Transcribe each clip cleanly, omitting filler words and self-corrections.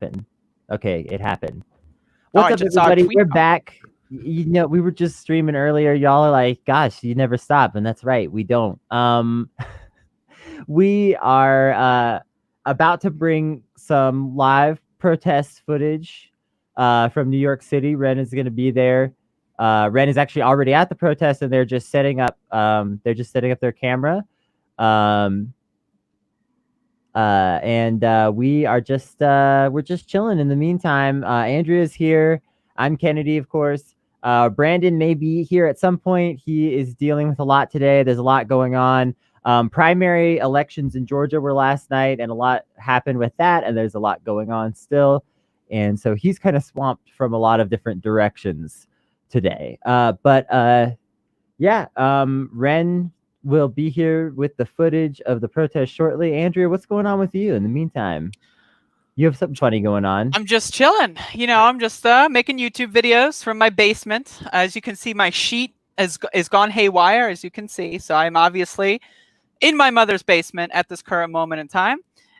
happen. Okay, it happened. Oh, What's I up, just saw a everybody? tweet. We're back. We were just streaming earlier. Y'all are like, gosh, you never stop. And that's right, we don't. We are about to bring some live protest footage from New York City. Ren is going to be there. Ren is actually already at the protest, and they're just setting up. They're just setting up their camera. And we are just we're just chilling in the meantime. Andrea's here. I'm Kennedy, of course. Brandon may be here at some point. He is dealing with a lot today. There's a lot going on. Primary elections in Georgia were last night, and a lot happened with that, and there's a lot going on still. And so he's kind of swamped from a lot of different directions today. Ren will be here with the footage of the protest shortly. Andrea, what's going on with you in the meantime? You have something funny going on. I'm just chilling. I'm just making YouTube videos from my basement. As you can see, my sheet is gone haywire, as you can see. So I'm obviously in my mother's basement at this current moment in time.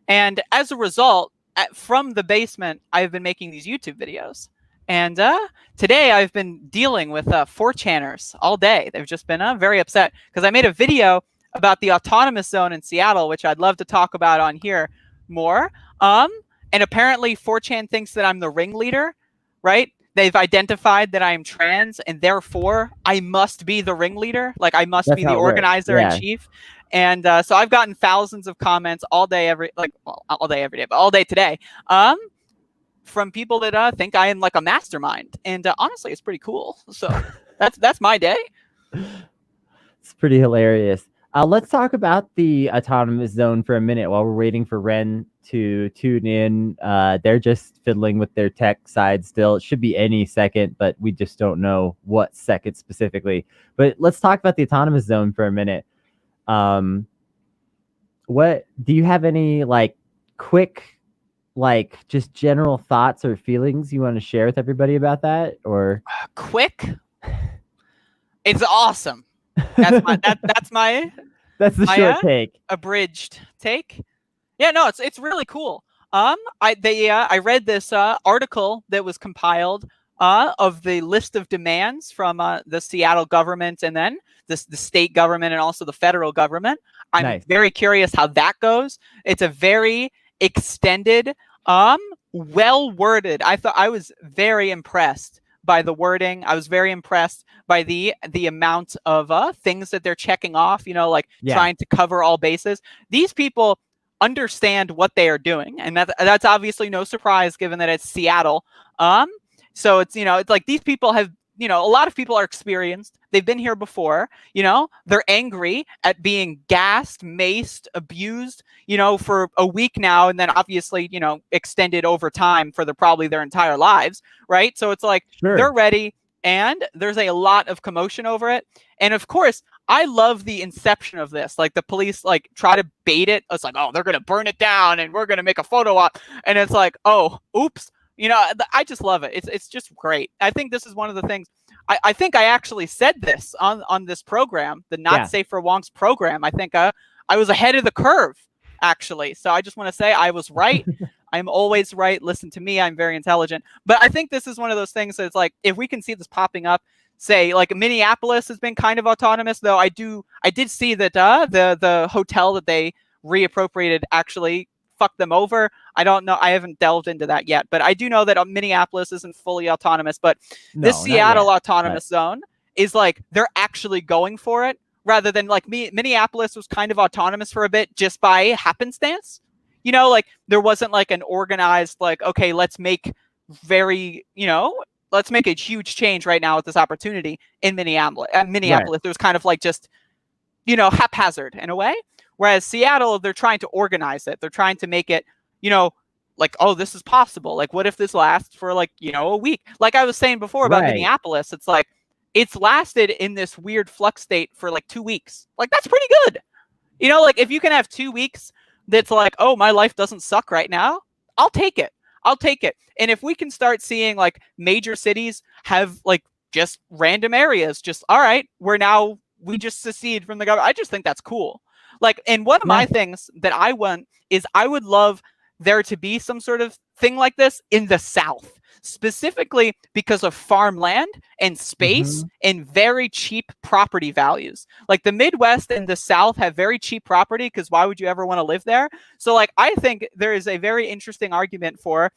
And as a result, from the basement, I've been making these YouTube videos. And today I've been dealing with 4chaners all day. They've just been very upset because I made a video about the autonomous zone in Seattle, which I'd love to talk about on here more. And apparently 4chan thinks that I'm the ringleader, right? They've identified that I am trans, and therefore I must be the ringleader. Like I must be the organizer in chief. And so I've gotten thousands of comments all day, all day today. From people that think I am like a mastermind, and honestly, it's pretty cool. So that's my day. It's pretty hilarious. Let's talk about the autonomous zone for a minute while we're waiting for Ren to tune in. They're just fiddling with their tech side still. It should be any second, but we just don't know what second specifically. But let's talk about the autonomous zone for a minute. What do you have any quick just general thoughts or feelings you want to share with everybody about that? Or quick? It's awesome. That's the short take. Abridged take. Yeah, no, it's really cool. I read this article that was compiled of the list of demands from the Seattle government, and then the state government, and also the federal government. I'm very curious how that goes. It's a very extended, well worded. I was very impressed by the wording. I was very impressed by the amount of things that they're checking off, trying to cover all bases. These people understand what they are doing, and that's obviously no surprise given that it's Seattle. So it's it's like these people have, a lot of people are experienced. They've been here before. They're angry at being gassed, maced, abused, for a week now, and then obviously, extended over time for probably their entire lives, right? So it's like they're ready, and there's a lot of commotion over it. And of course, I love the inception of this. Like the police try to bait it. It's like, oh, they're gonna burn it down, and we're gonna make a photo op, and it's like, oh, oops. I just love it. It's just great. I think this is one of the things. I think I actually said this on this program, the Not Safe for Wonks program. I think I was ahead of the curve, actually. So I just want to say I was right. I'm always right. Listen to me. I'm very intelligent. But I think this is one of those things that's like, if we can see this popping up, say like Minneapolis has been kind of autonomous, though I did see that the hotel that they reappropriated actually fucked them over. I don't know. I haven't delved into that yet, but I do know that Minneapolis isn't fully autonomous. But this Seattle autonomous zone is like they're actually going for it, rather than like Minneapolis was kind of autonomous for a bit just by happenstance. There wasn't like an organized okay, let's make let's make a huge change right now with this opportunity in Minneapolis. There was kind of like just haphazard in a way. Whereas Seattle, they're trying to organize it. They're trying to make it, oh, this is possible. Like, what if this lasts for a week? Like I was saying before about Minneapolis, it's like it's lasted in this weird flux state for 2 weeks. Like, that's pretty good. If you can have 2 weeks that's like, oh, my life doesn't suck right now, I'll take it. And if we can start seeing major cities have just random areas, just, all right, we just secede from the government. I just think that's cool. And one of my things that I want is I would love there to be some sort of thing like this in the South, specifically because of farmland and space and very cheap property values. Like the Midwest and the South have very cheap property because why would you ever want to live there? So like I think there is a very interesting argument for,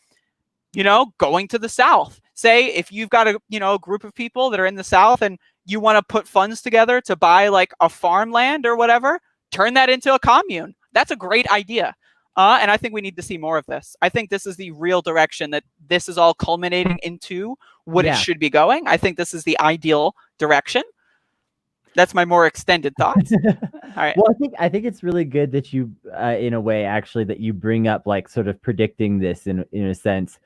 you know, going to the South. Say if you've got a, you know, a group of people that are in the South and you want to put funds together to buy like a farmland or whatever, turn that into a commune. That's a great idea. And I think we need to see more of this. I think this is the real direction that this is all culminating into what it should be going. I think this is the ideal direction. That's my more extended thoughts. All right. Well, I think it's really good that you, in a way, actually, that you bring up like sort of predicting this in a sense,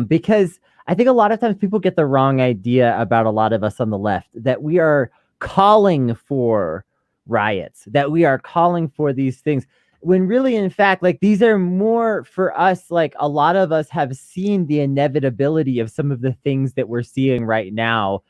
because I think a lot of times people get the wrong idea about a lot of us on the left, that we are calling for riots, that we are calling for these things, when really, in fact, like these are more for us. Like a lot of us have seen the inevitability of some of the things that we're seeing right now,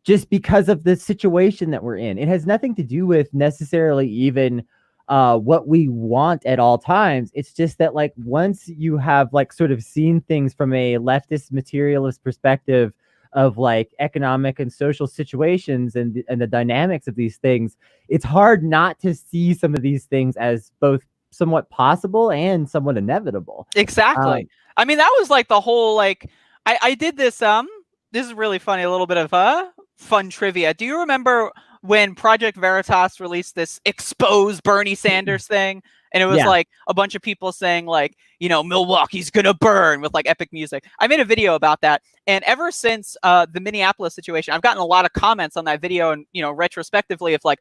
just because of the situation that we're in. It has nothing to do with necessarily even what we want at all times. It's just that like once you have like sort of seen things from a leftist materialist perspective of like economic and social situations and the dynamics of these things, it's hard not to see some of these things as both somewhat possible and somewhat inevitable. Exactly. I mean, that was like the whole, like, I did this, this is really funny, a little bit of fun trivia. Do you remember when Project Veritas released this expose Bernie Sanders thing? And it was like a bunch of people saying like, you know, Milwaukee's gonna burn with like epic music. I made a video about that. And ever since the Minneapolis situation, I've gotten a lot of comments on that video and, you know, retrospectively of like,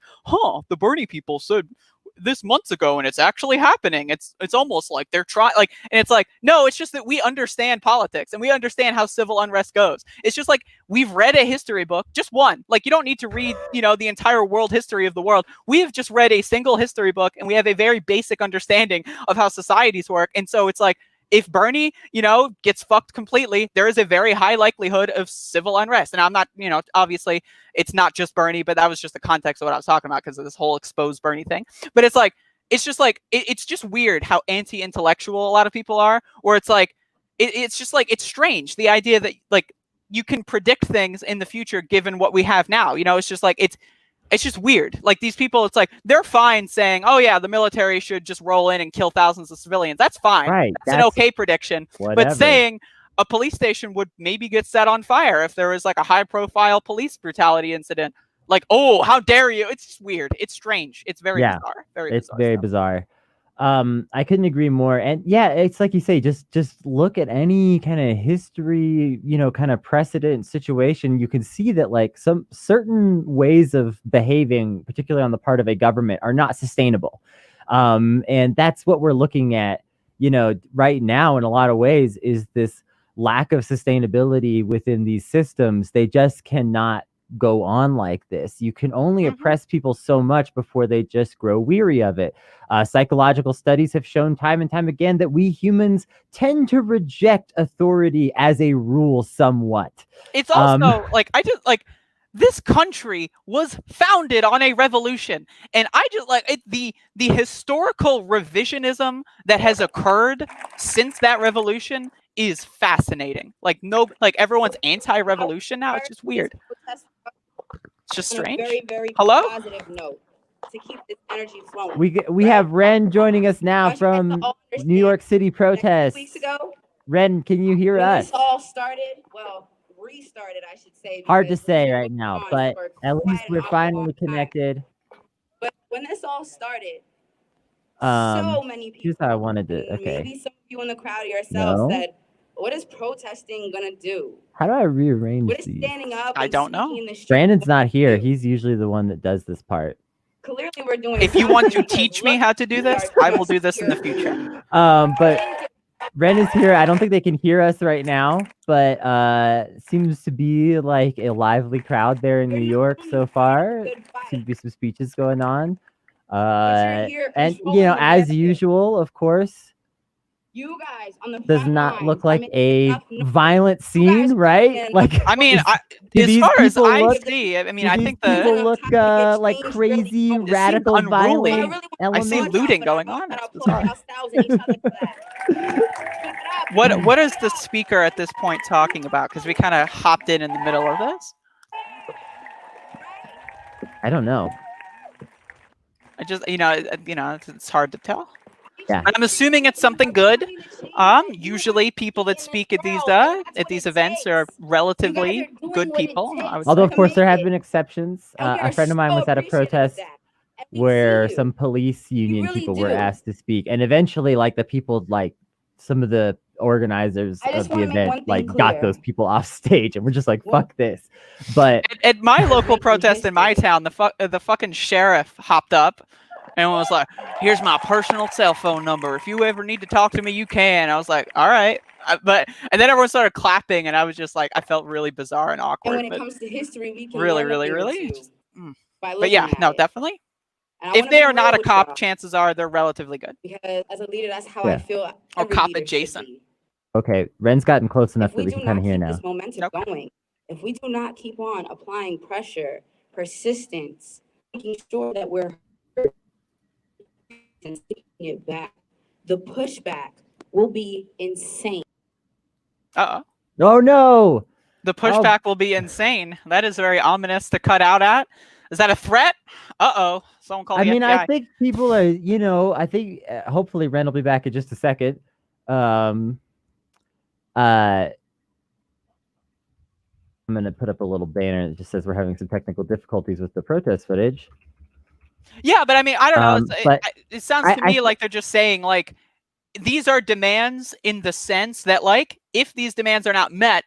the Bernie people said this months ago and it's actually happening. It's almost like they're trying, like, and it's like, no, it's just that we understand politics and we understand how civil unrest goes. It's just like we've read a history book, just one. Like you don't need to read, you know, the entire world history of the world. We have just read a single history book and we have a very basic understanding of how societies work. And so it's like, if Bernie, you know, gets fucked completely, there is a very high likelihood of civil unrest. And I'm not, you know, obviously it's not just Bernie, but that was just the context of what I was talking about because of this whole exposed Bernie thing. But it's like, it's just like, it's just weird how anti-intellectual a lot of people are, where it's like, it's just like, it's strange. The idea that like you can predict things in the future given what we have now, you know, it's just like, it's just weird. Like these people, it's like, they're fine saying, oh yeah, the military should just roll in and kill thousands of civilians. That's fine. Right. That's an okay prediction. Whatever. But saying a police station would maybe get set on fire if there was like a high profile police brutality incident. Like, oh, how dare you? It's just weird. It's strange. It's very bizarre. It's very bizarre. I couldn't agree more. And yeah, it's like you say, just look at any kind of history, you know, kind of precedent situation. You can see that like some certain ways of behaving, particularly on the part of a government, are not sustainable. And that's what we're looking at, you know, right now in a lot of ways, is this lack of sustainability within these systems. They just cannot go on like this. You can only oppress people so much before they just grow weary of it. Psychological studies have shown time and time again that we humans tend to reject authority as a rule somewhat. It's also like, I just like, this country was founded on a revolution, and I just like it, the historical revisionism that has occurred since that revolution is fascinating. Like everyone's anti-revolution now. It's just weird. It's just strange. Very, very Hello? positive note to keep this energy flowing. We have Ren joining us now from New York City protests. 2 weeks ago, Ren, can you hear us? This all started, well, restarted, I should say. Hard to say right now, but at least we're finally connected. But when this all started, so many people. Here's how I wanted to. Okay. Maybe some of you in the crowd yourself said, "What is protesting gonna do? How do I rearrange What is these? standing up?" I don't know. Brandon's not here. He's usually the one that does this part. Clearly, we're doing. If you want to teach me how to do this, I will do this in the future. But Ren is here. I don't think they can hear us right now, but seems to be like a lively crowd there in New York so far. Seems to be some speeches going on. And you know, as usual, of course, You guys on the does front not lines look are like making a enough noise. violent scene, right? Like, I mean, do as these far as people I look, see, I mean, do I these think people the look Time to get like changed really crazy, quick. It seems radical, unruly. violent I see elements? looting going on. But It's I'll put bizarre. our styles in each other for that. Keep it up. What is the speaker at this point talking about? Because we kind of hopped in the middle of this. I don't know. I just, it's hard to tell. Yeah. I'm assuming it's something good. Usually people that speak at these events are relatively good people. I would Although, say. of course, there have been exceptions. A friend of mine was at a protest where some police union people were asked to speak, and eventually, like, the people, like, some of the organizers of the event, like, got those people off stage, and we're just like, fuck this. But at my local protest in my town, the fucking sheriff hopped up and was like, "Here's my personal cell phone number. If you ever need to talk to me, you can." I was like, "All right," and then everyone started clapping, and I was just like, I felt really bizarre and awkward. And when it comes to history, we can really. But yeah, no, definitely. If they are not a cop, chances are they're relatively good. Because as a leader, that's how I feel. Or cop adjacent. Okay, Ren's gotten close enough that we can kind of hear now. This momentum going, if we do not keep on applying pressure, persistence, making sure that we're and taking it back, the pushback will be insane. Oh no! The pushback will be insane. That is very ominous to cut out at. Is that a threat? Someone call the FBI. I think people are, I think hopefully Ren will be back in just a second. I'm going to put up a little banner that just says we're having some technical difficulties with the protest footage. Yeah, but I mean, I don't know. It sounds to me like they're just saying, like, these are demands in the sense that, like, if these demands are not met,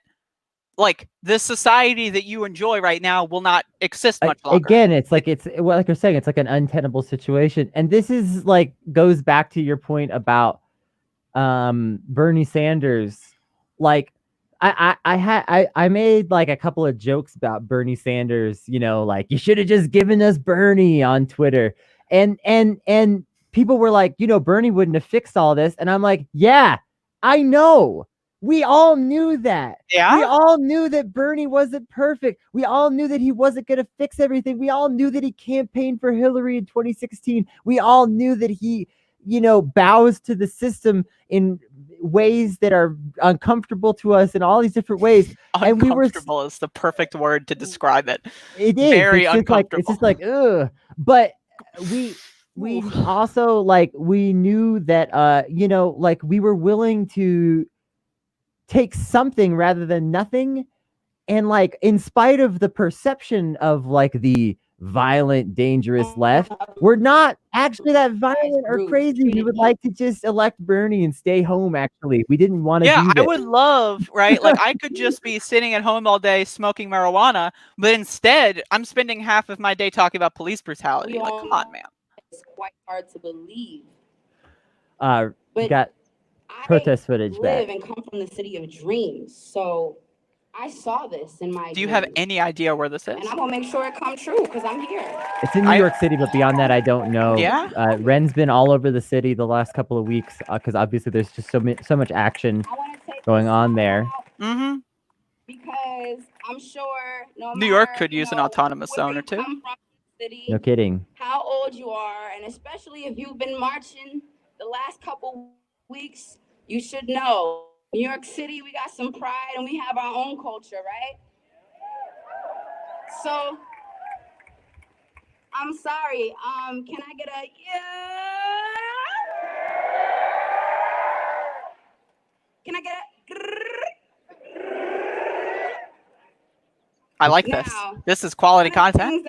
like, the society that you enjoy right now will not exist much longer. Again, it's like you're saying, it's like an untenable situation. And this is like goes back to your point about Bernie Sanders. Like, I made like a couple of jokes about Bernie Sanders, like, you should have just given us Bernie on Twitter. And people were like, Bernie wouldn't have fixed all this. And I'm like, yeah, I know. We all knew that. Yeah. We all knew that Bernie wasn't perfect. We all knew that he wasn't going to fix everything. We all knew that he campaigned for Hillary in 2016. We all knew that he, bows to the system in ways that are uncomfortable to us in all these different ways. Uncomfortable is the perfect word to describe it. It is very uncomfortable. It's just like, ugh. But we also, like, we knew that, like, we were willing to take something rather than nothing. And, like, in spite of the perception of, like, the violent, dangerous left, we're not actually that violent or crazy. We would like to just elect Bernie and stay home. Actually, we didn't want to do this. I would love, right? Like, I could just be sitting at home all day smoking marijuana, but instead I'm spending half of my day talking about police brutality. Like, come on, man. It's quite hard to believe. We got protest footage back. I live and come from the city of dreams, so I saw this in my. Do you have any idea where this is? And I'm gonna make sure it comes true because I'm here. It's in New York City, but beyond that, I don't know. Yeah. Ren's been all over the city the last couple of weeks because obviously there's just so much action going on there. Mm-hmm. Because I'm sure New York could use an autonomous zone or two. No kidding. How old you are, and especially if you've been marching the last couple weeks, you should know. New York City, we got some pride and we have our own culture, right? So, I'm sorry. Can I get a yeah? Can I get a? I like this. This is quality content.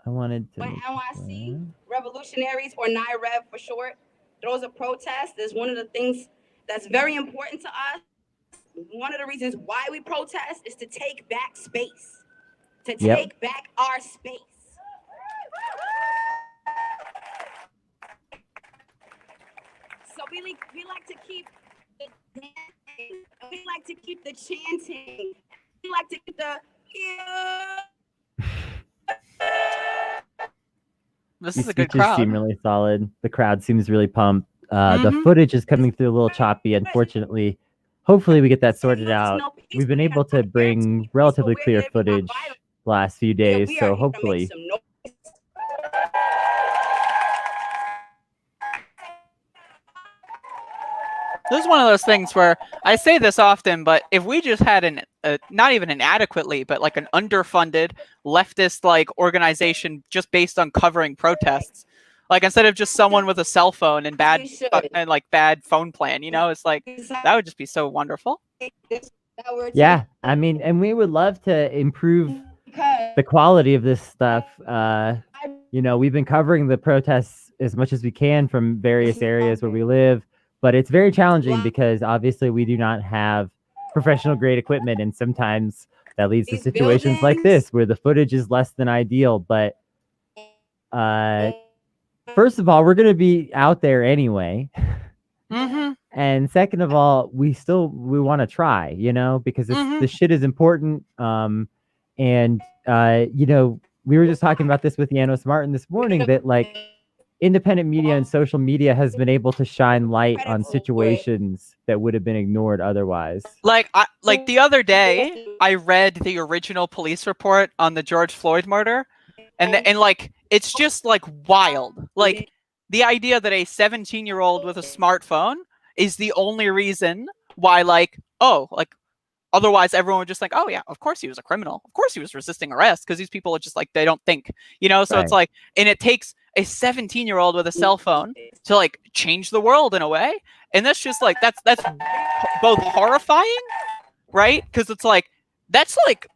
I wanted to. When NYC revolutionaries, or NYREV for short, throws a protest is one of the things that's very important to us. One of the reasons why we protest is to take back space, to take back our space. So we like to keep the dancing, we like to keep the chanting, we like to keep the This is a good crowd. Seem really solid. The crowd seems really pumped. The footage is coming through a little choppy, unfortunately. Hopefully we get that sorted out. We've been able to bring relatively clear footage the last few days, so hopefully. This is one of those things where I say this often, but if we just had not even an adequately, but like an underfunded leftist like organization just based on covering protests, like instead of just someone with a cell phone and bad phone plan, it's like that would just be so wonderful. Yeah, I mean, and we would love to improve the quality of this stuff. We've been covering the protests as much as we can from various areas where we live, but it's very challenging because obviously we do not have professional grade equipment, and sometimes that leads to situations like this where the footage is less than ideal. But first of all, we're going to be out there anyway. And second of all, we want to try, because this shit is important. And we were just talking about this with Janos Martin this morning, that like independent media and social media has been able to shine light on situations that would have been ignored otherwise. Like the other day, I read the original police report on the George Floyd murder, and like it's just like wild. Like the idea that a 17-year-old with a smartphone is the only reason why, otherwise everyone would just like, oh yeah, of course he was a criminal. Of course he was resisting arrest, because these people are just like, they don't think, So right. It's like, and it takes a 17-year-old with a cell phone to like change the world in a way. And that's just like, that's both horrifying, right? Because it's like, that's like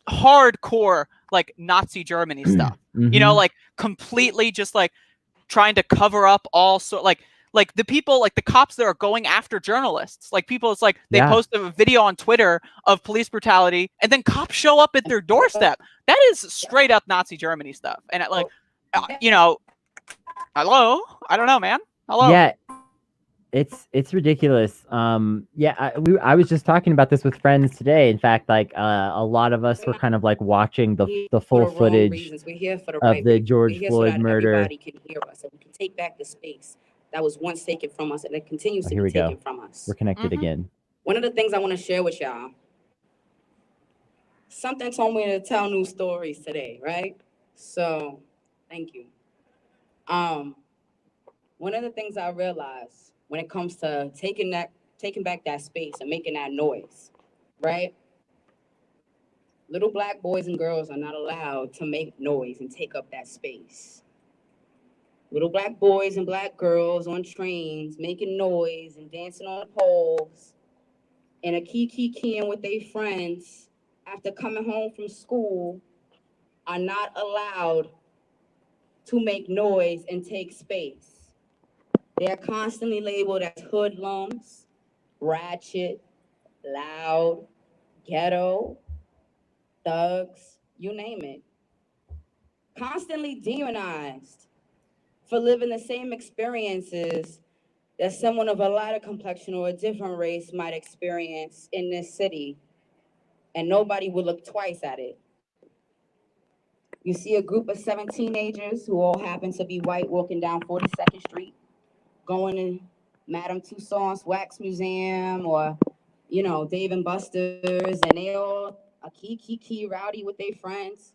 hardcore, like Nazi Germany stuff, like completely just like trying to cover up all like the people, like the cops that are going after journalists, like people, it's like they post a video on Twitter of police brutality and then cops show up at their doorstep. That is straight up Nazi Germany stuff. And hello, I don't know, man. Hello. Yeah, it's ridiculous. I was just talking about this with friends today. In fact, like a lot of us were kind of like watching the full footage of the George Floyd murder. Everybody can hear us, and we can take back the space that was once taken from us, and it continues to be taken from us. We're connected again. One of the things I want to share with y'all, something told me to tell new stories today, right? So, thank you. One of the things I realized when it comes to taking back that space and making that noise, right? Little Black boys and girls are not allowed to make noise and take up that space. Little Black boys and Black girls on trains making noise and dancing on the poles and a keying with their friends after coming home from school are not allowed to make noise and take space. They are constantly labeled as hoodlums, ratchet, loud, ghetto, thugs, you name it. Constantly demonized for living the same experiences that someone of a lighter complexion or a different race might experience in this city, and nobody would look twice at it. You see a group of 7 teenagers who all happen to be white walking down 42nd Street, going to Madame Tussauds Wax Museum or, Dave and Buster's, and they all a key rowdy with their friends.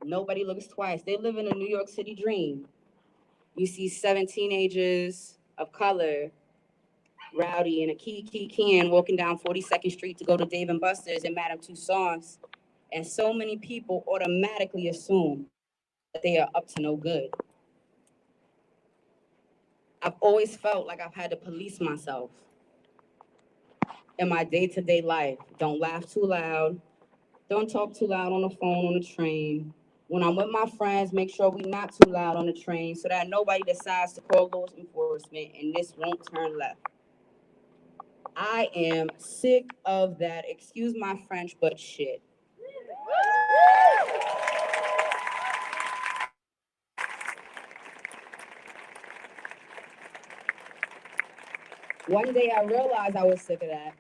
Nobody looks twice. They live in a New York City dream. You see 7 teenagers of color, rowdy, and a keying, walking down 42nd Street to go to Dave and Buster's and Madame Tussauds, and so many people automatically assume that they are up to no good. I've always felt like I've had to police myself in my day-to-day life. Don't laugh too loud. Don't talk too loud on the phone on the train. When I'm with my friends, make sure we're not too loud on the train so that nobody decides to call law enforcement and this won't turn left. I am sick of that, excuse my French, but shit. One day I realized I was sick of that,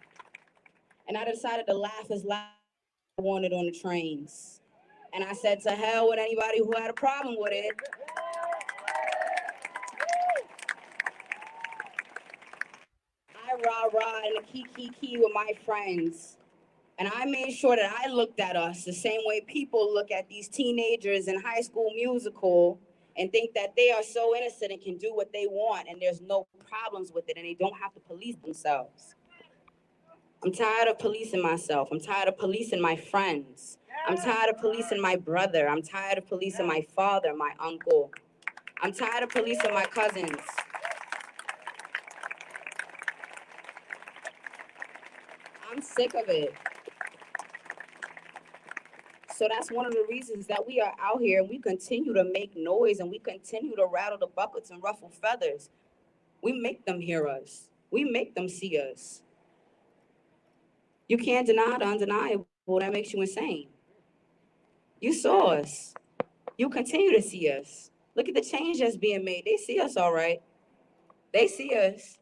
and I decided to laugh as loud as I wanted on the trains. And I said, to hell with anybody who had a problem with it. rah, and the key with my friends. And I made sure that I looked at us the same way people look at these teenagers in High School Musical and think that they are so innocent and can do what they want and there's no problems with it and they don't have to police themselves. I'm tired of policing myself. I'm tired of policing my friends. I'm tired of policing my brother. I'm tired of policing my father, my uncle. I'm tired of policing my cousins. I'm sick of it. So that's one of the reasons that we are out here and we continue to make noise and we continue to rattle the buckets and ruffle feathers. We make them hear us. We make them see us. You can't deny the undeniable. That makes you insane. You saw us. You continue to see us. Look at the change that's being made. They see us all right. They see us.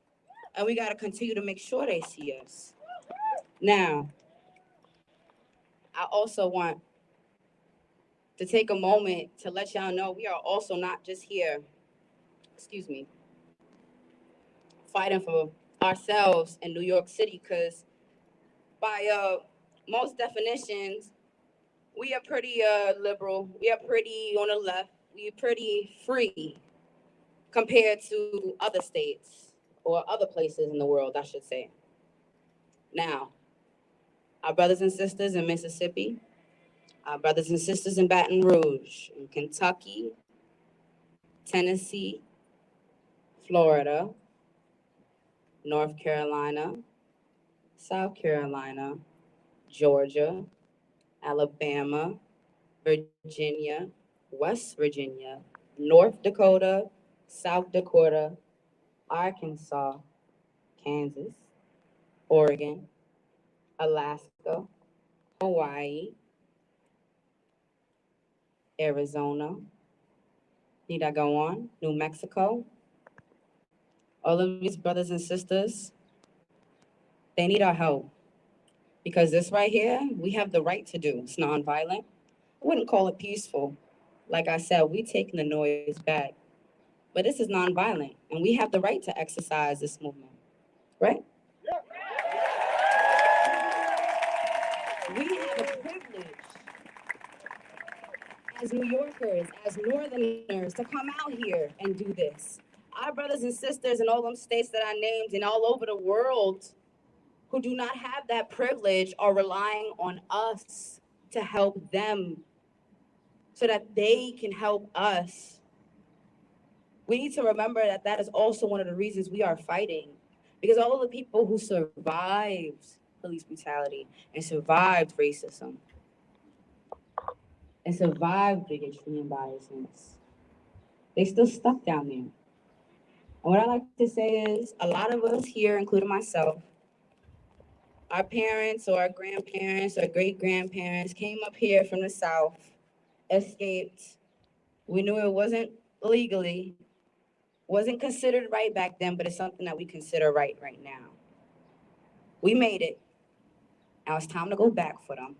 And we got to continue to make sure they see us. Now, I also want to take a moment to let y'all know we are also not just here, fighting for ourselves in New York City, because by most definitions, we are pretty liberal. We are pretty on the left. We are pretty free compared to other states or other places in the world, I should say. Now, our brothers and sisters in Mississippi, our brothers and sisters in Baton Rouge, in Kentucky, Tennessee, Florida, North Carolina, South Carolina, Georgia, Alabama, Virginia, West Virginia, North Dakota, South Dakota, Arkansas, Kansas, Oregon, Alaska, Hawaii, Arizona. Need I go on? New Mexico. All of these brothers and sisters, they need our help. Because this right here, we have the right to do. It's nonviolent. I wouldn't call it peaceful. Like I said, we taking the noise back. But this is nonviolent, and we have the right to exercise this movement, right? We have a privilege as New Yorkers, as Northerners, to come out here and do this. Our brothers and sisters in all them states that I named and all over the world who do not have that privilege are relying on us to help them so that they can help us. We need to remember that that is also one of the reasons we are fighting, because all of the people who survived police brutality and survived racism and survived bigotry and biasness, they still stuck down there. And what I like to say is a lot of us here, including myself, our parents or our grandparents or great-grandparents came up here from the South, escaped. We knew it wasn't legally, wasn't considered right back then, but it's something that we consider right now. We made it. Now it's time to go back for them.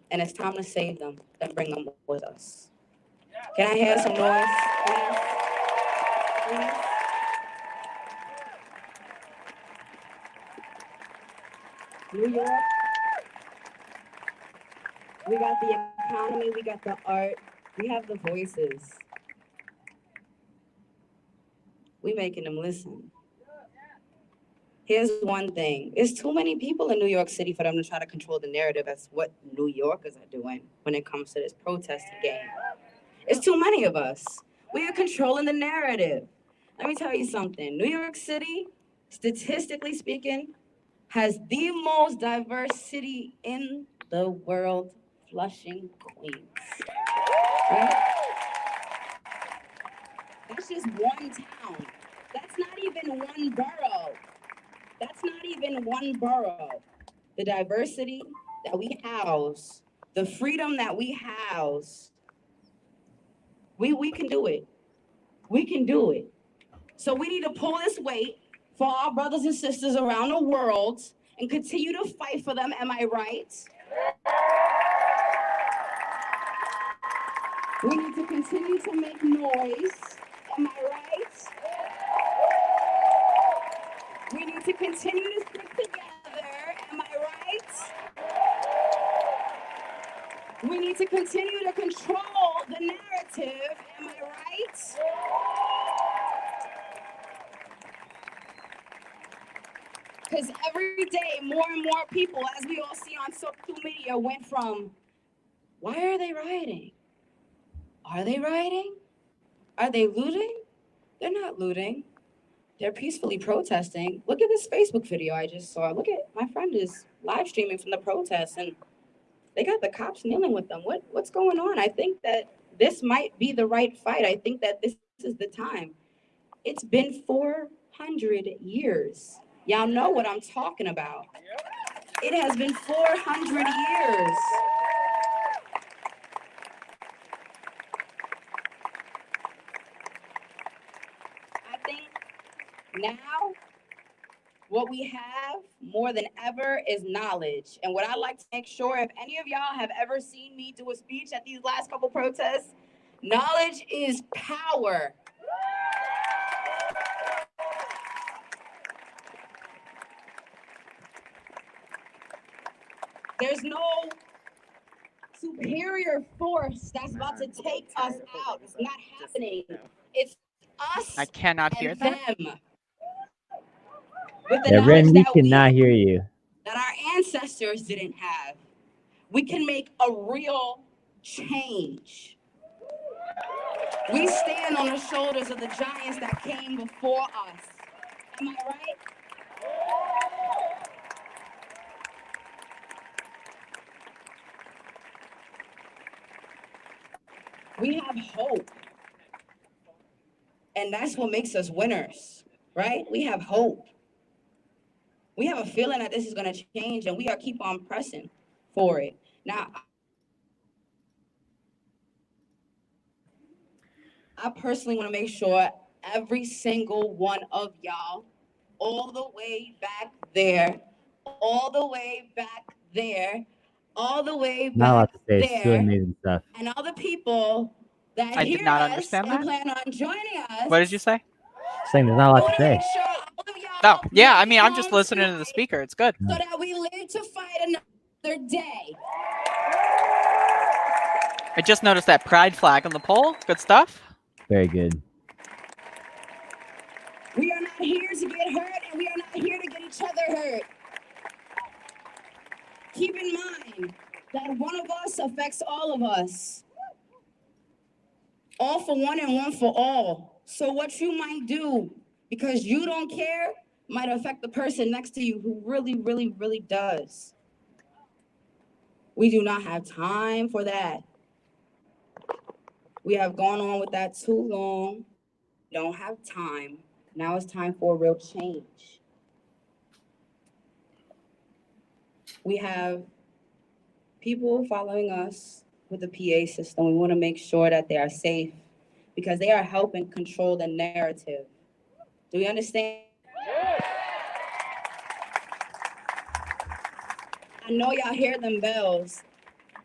And it's time to save them and bring them with us. Can I hear some noise, please? Please? New York, we got the economy, we got the art, we have the voices. We making them listen. Here's one thing. There's too many people in New York City for them to try to control the narrative as what New Yorkers are doing when it comes to this protesting game. It's too many of us. We are controlling the narrative. Let me tell you something. New York City, statistically speaking, has the most diverse city in the world, Flushing, Queens. Right? That's just one town. That's not even one borough. That's not even one borough. The diversity that we house, the freedom that we house, we can do it. We can do it. So we need to pull this weight for our brothers and sisters around the world and continue to fight for them. Am I right? We need to continue to make noise. Am I right? We to continue to stick together. Am I right? We need to continue to control the narrative. Am I right? Because every day, more and more people, as we all see on social media, went from, why are they rioting? Are they rioting? Are they looting? They're not looting. They're peacefully protesting. Look at this Facebook video I just saw. Look at, my friend is live streaming from the protest, and they got the cops kneeling with them. What's going on? I think that this might be the right fight. I think that this is the time. It's been 400 years. Y'all know what I'm talking about. It has been 400 years. I think now what we have more than ever is knowledge. And what I like to make sure, if any of y'all have ever seen me do a speech at these last couple protests, knowledge is power. There's no superior force that's about to take us out. It's not happening. It's us. I cannot hear and that. them. With the Yeah, Ren, we knowledge cannot hear you. that our ancestors didn't have, we can make a real change. We stand on the shoulders of the giants that came before us. Am I right? We have hope. And that's what makes us winners, right? We have hope. We have a feeling that this is going to change, and we got to keep on pressing for it. Now, I personally want to make sure every single one of y'all, all the way back there, all the way back there, all the way Not a lot back to say. It's really there, amazing stuff. and all the people that I did hear not us understand and that. plan on joining us. What did you say? Saying there's not a I lot want to to say. make sure all of y'all Oh, yeah. I make mean, it I'm just home listening to the tonight speaker. It's good. so that we live to fight another day. I just noticed that pride flag on the pole. Good stuff. Very good. We are not here to get hurt, and we are not here to get each other hurt. Keep in mind that one of us affects all of us. All for one and one for all. So what you might do because you don't care might affect the person next to you who really, really, really does. We do not have time for that. We have gone on with that too long. We don't have time. Now it's time for a real change. We have people following us with the PA system. We want to make sure that they are safe because they are helping control the narrative. Do we understand? I know y'all hear them bells.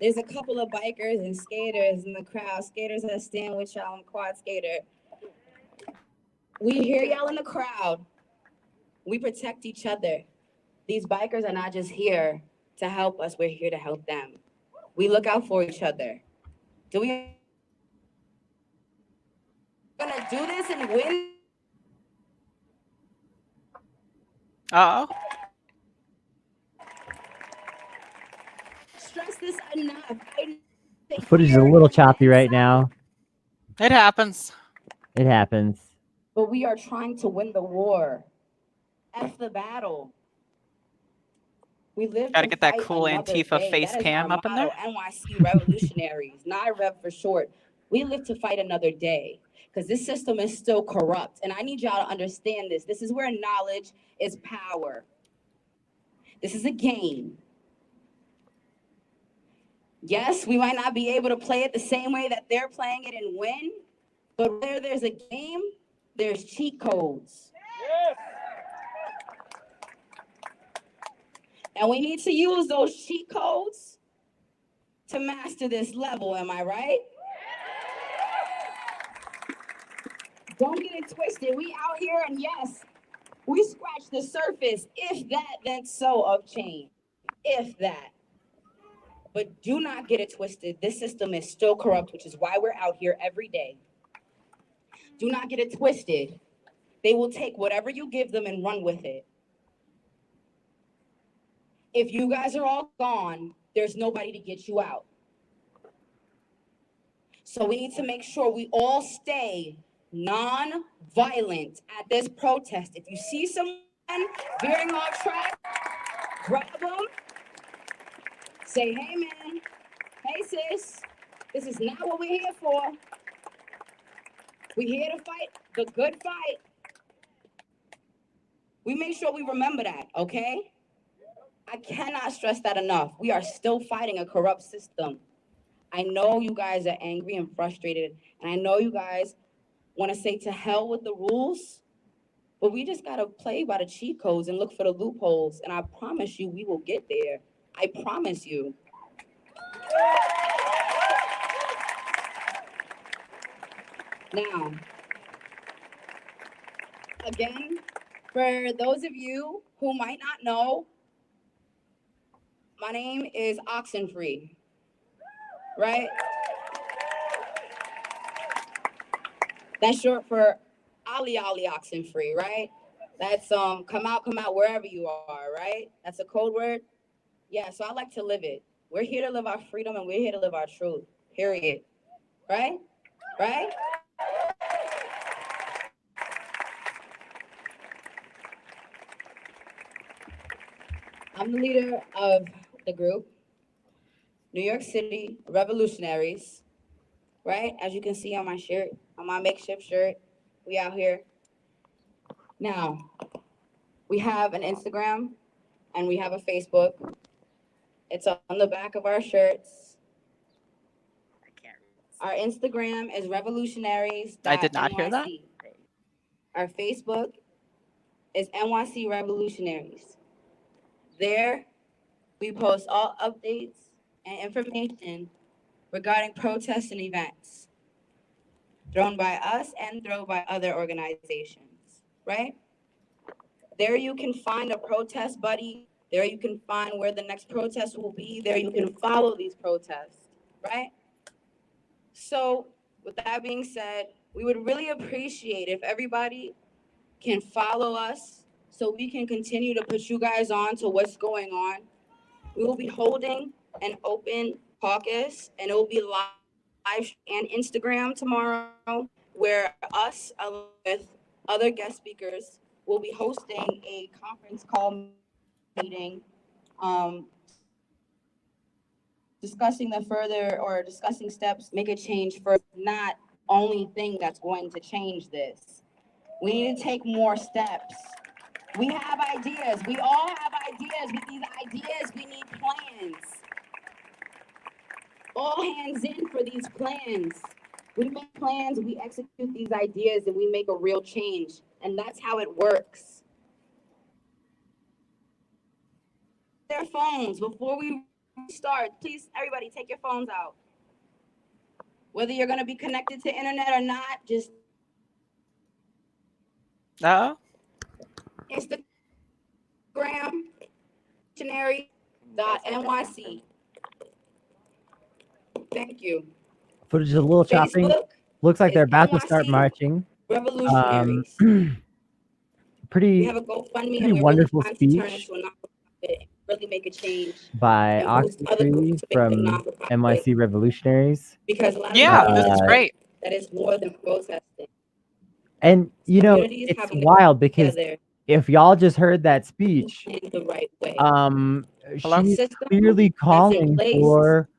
There's a couple of bikers and skaters in the crowd. Skaters that stand with y'all. I'm quad skater. We hear y'all in the crowd. We protect each other. These bikers are not just here to help us. We're here to help them. We look out for each other. Do we gonna do this and win? Uh-oh. Stress this enough. The footage is a little choppy right now. It happens. It happens. But we are trying to win the war. F the battle. We live Gotta to get that fight cool another Antifa day. face That is cam our up in there. motto, NYC revolutionaries, NYREV for short. We live to fight another day because this system is still corrupt. And I need y'all to understand this. This is where knowledge is power. This is a game. Yes, we might not be able to play it the same way that they're playing it and win, but where there's a game, there's cheat codes. Yes. And we need to use those cheat codes to master this level, am I right? Don't get it twisted. We out here, and yes, We scratch the surface, if that, then so, of change. If that. But do not get it twisted. This system is still corrupt, which is why we're out here every day. Do not get it twisted. They will take whatever you give them and run with it. If you guys are all gone, there's nobody to get you out. So we need to make sure we all stay non-violent at this protest. If you see someone veering off track, grab them, say, hey man, hey sis, this is not what we're here for. We're here to fight the good fight. We make sure we remember that, okay? I cannot stress that enough. We are still fighting a corrupt system. I know you guys are angry and frustrated, and I know you guys want to say to hell with the rules, but we just got to play by the cheat codes and look for the loopholes, and I promise you we will get there. I promise you. Now, again, for those of you who might not know, my name is Oxenfree, right? That's short for Ali Oxenfree, right? That's come out wherever you are, right? That's a code word. Yeah, so I like to live it. We're here to live our freedom and we're here to live our truth, period. Right? Right? I'm the leader of the group, New York City Revolutionaries, right? As you can see on my shirt, on my makeshift shirt, we out here. Now, we have an Instagram and we have a Facebook. It's on the back of our shirts. Our Instagram is revolutionaries. I did not hear that. Our Facebook is NYC Revolutionaries. There, we post all updates and information regarding protests and events thrown by us and thrown by other organizations, right? There you can find a protest buddy. There you can find where the next protest will be. There you can follow these protests, right? So with that being said, we would really appreciate if everybody can follow us so we can continue to put you guys on to what's going on. We will be holding an open caucus and it will be live and Instagram tomorrow where us along with other guest speakers will be hosting a conference call meeting discussing steps, make a change for not only thing that's going to change this. We need to take more steps. We have ideas. We all have ideas. With these ideas, we need plans. All hands in for these plans. We make plans, we execute these ideas, and we make a real change. And that's how it works. Their phones before we start. Please, everybody, take your phones out. Whether you're going to be connected to internet or not, just Instagram, NYC. Thank you. Footage is a little choppy. Looks like they're about to start marching. Revolutionaries. Pretty wonderful speech really make a change by Oxenfree from NYC Revolutionaries. Because this is great. That is more than protesting. And you know, it's wild because if y'all just heard that speech, she's clearly calling for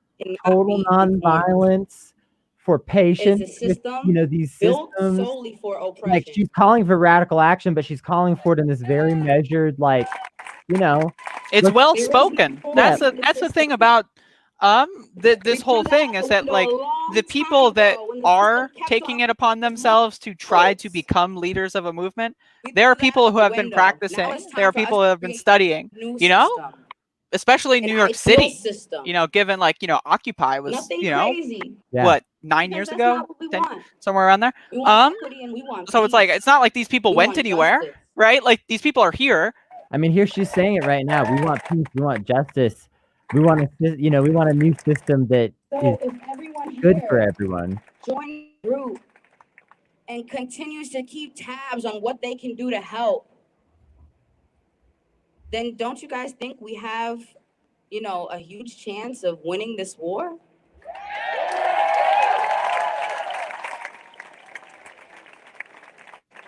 total nonviolence, for patience with, you know, these systems. Solely for oppression. Like, she's calling for radical action, but she's calling for it in this very measured, like, you know, it's well spoken. That's the thing about this whole thing is that, like, the people that are taking it upon themselves to try to become leaders of a movement, there are people who have been practicing, there are people who have been studying, you know, especially New York City, you know, given, like, you know, Occupy was, you know, what, 9 years ago, 10, somewhere around there. So it's like, it's not like these people went anywhere. right? Like these people are here. I mean, here she's saying it right now. We want peace. We want justice. We want we want a new system that is if everyone good for here everyone. joins the group and continues to keep tabs on what they can do to help, then don't you guys think we have, a huge chance of winning this war?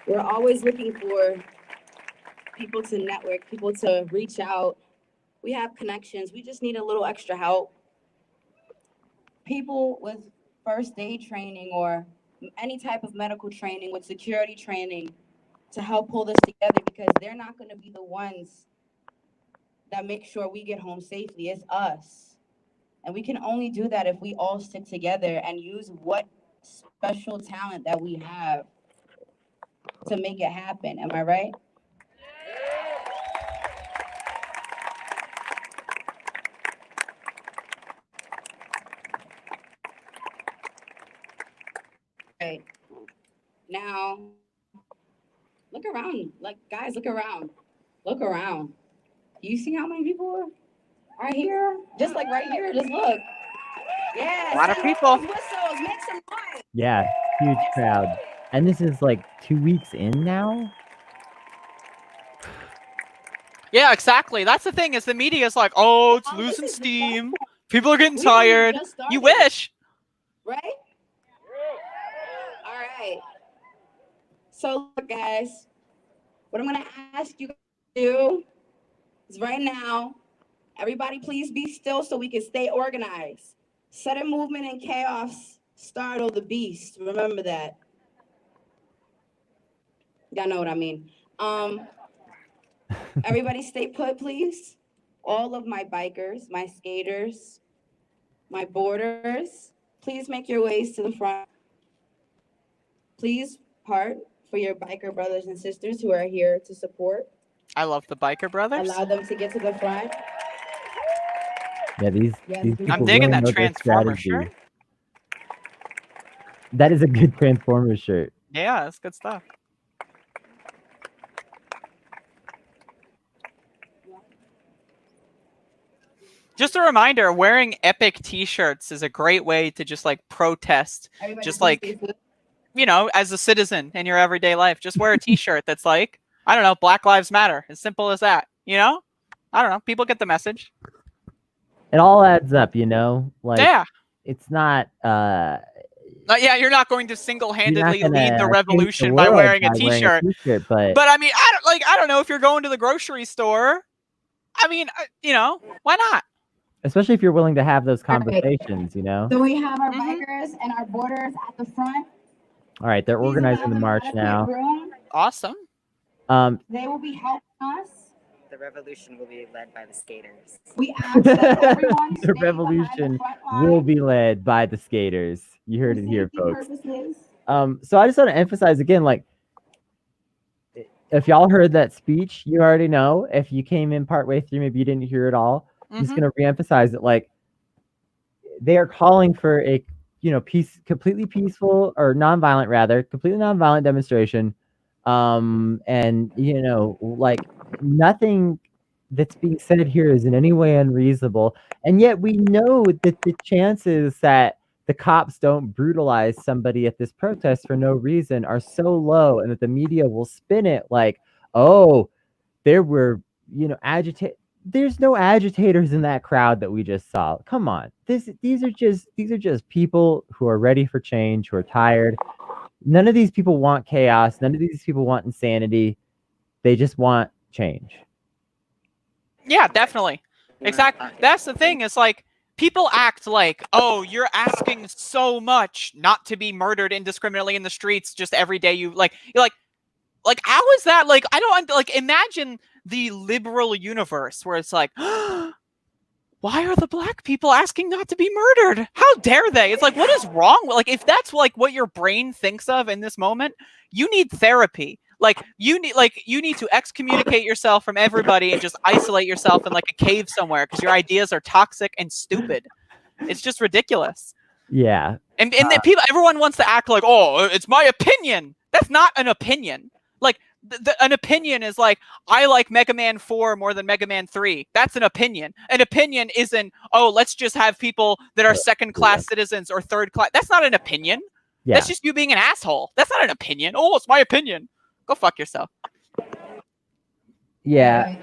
We're always looking for people to network, people to reach out. We have connections. We just need a little extra help. People with first aid training or any type of medical training, with security training, to help pull this together, because they're not going to be the ones that make sure we get home safely. It's us. And we can only do that if we all stick together and use what special talent that we have to make it happen. Am I right? Right. Now, look around. Like, guys, look around. Look around. You see how many people are here? Just like right here, just look. Yeah, A lot of send people. those whistles, make some noise. Yeah, huge crowd. And this is like 2 weeks in now. Yeah, exactly. That's the thing, is the media is like, oh, it's Oh, losing this is steam. respectful. People are getting We only tired. just started. You wish. Right? All right. So, look, guys, what I'm going to ask you to do is right now, everybody please be still so we can stay organized. Sudden movement and chaos startle the beast. Remember that. Y'all know what I mean. Everybody stay put, please. All of my bikers, my skaters, my boarders, please make your ways to the front. Please part for your biker brothers and sisters who are here to support. I love the biker brothers. Allow them to get to the front. Yeah, these Yes, people I'm digging really that know their Transformer strategy. shirt. That is a good Transformers shirt. Yeah, that's good stuff. Just a reminder, wearing epic t-shirts is a great way to just like protest. Everybody Just please like, stay put. as a citizen in your everyday life, just wear a t-shirt that's like, I don't know, Black Lives Matter. As simple as that, I don't know. People get the message. It all adds up, like Yeah. it's not Yeah, you're not going to you're not single-handedly gonna lead the change the revolution by world wearing a by wearing a t-shirt. t-shirt, but But I mean, I don't know if you're going to the grocery store. I mean, why not? especially if you're willing to have those All right. conversations, So we have our Mhm. bikers and our boarders at the front. All right, they're Please organizing allow the them march adequate now. room. Awesome. They will be helping us. The revolution will be led by the skaters. We ask that everyone The stay behind revolution the front line will be led by the skaters. You heard for it here, safety folks. purposes. So I just want to emphasize again, like, if y'all heard that speech, you already know. If you came in partway through, maybe you didn't hear it all. I'm just Mhm. gonna reemphasize it. Like, they are calling for a completely peaceful or nonviolent, rather, completely nonviolent demonstration. And like, nothing that's being said here is in any way unreasonable. And yet we know that the chances that the cops don't brutalize somebody at this protest for no reason are so low, and that the media will spin it like, oh, there were, there's no agitators in that crowd that we just saw. Come on. These are just people who are ready for change, who are tired. None of these people want chaos. None of these people want insanity. They just want change. Yeah, definitely. Exactly. That's the thing. Is like, people act like, oh, you're asking so much not to be murdered indiscriminately in the streets just every day. You're like, how is that? Like, I don't like, imagine the liberal universe where it's like, why are the black people asking not to be murdered? How dare they? It's like, what is wrong? Like, if that's like what your brain thinks of in this moment, you need therapy. Like, you need to excommunicate yourself from everybody and just isolate yourself in like a cave somewhere, because your ideas are toxic and stupid. It's just ridiculous. Yeah. And then everyone wants to act like, oh, it's my opinion. That's not an opinion. Like, an opinion is like, I like Mega Man 4 more than Mega Man 3. That's an opinion. An opinion isn't, oh, let's just have people that are second-class citizens or third-class. That's not an opinion. Yeah. That's just you being an asshole. That's not an opinion. Oh, it's my opinion. Go fuck yourself. Yeah.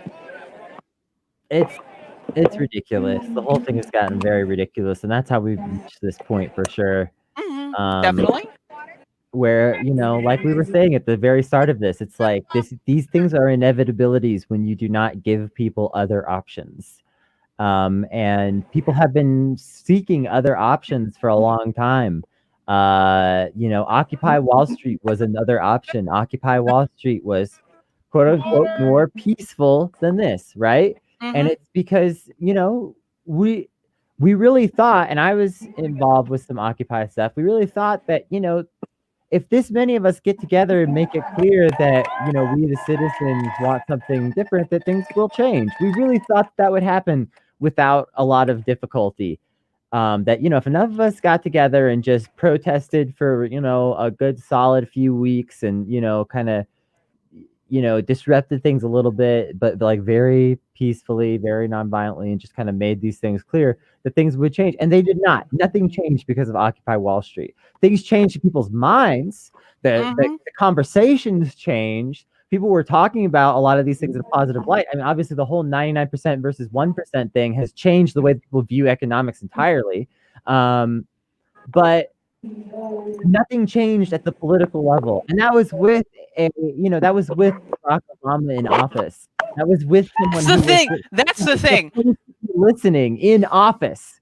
It's ridiculous. The whole thing has gotten very ridiculous, and that's how we've reached this point for sure. Definitely. Where, you know, like we were saying at the very start of this, it's like these things are inevitabilities when you do not give people other options. And people have been seeking other options for a long time. You know, Occupy Wall Street was another option. Occupy Wall Street was quote unquote more peaceful than this, right? And it's because, you know, we really thought, and I was involved with some Occupy stuff, we really thought that, you know, if this many of us get together and make it clear that, you know, we the citizens want something different, that things will change. We really thought that would happen without a lot of difficulty. That, you know, if enough of us got together and just protested for, you know, a good solid few weeks and, you know, kind of, you know, disrupted things a little bit, but like very peacefully, very nonviolently, and just kind of made these things clear, that things would change. And they did not. Nothing changed because of Occupy Wall Street. Things changed in people's minds. The conversations changed. People were talking about a lot of these things in a positive light. I mean, obviously, the whole 99% versus 1% thing has changed the way people view economics entirely. But nothing changed at the political level, and that was with that was with Barack Obama in office. That was with someone. That's the thing. Listening in office.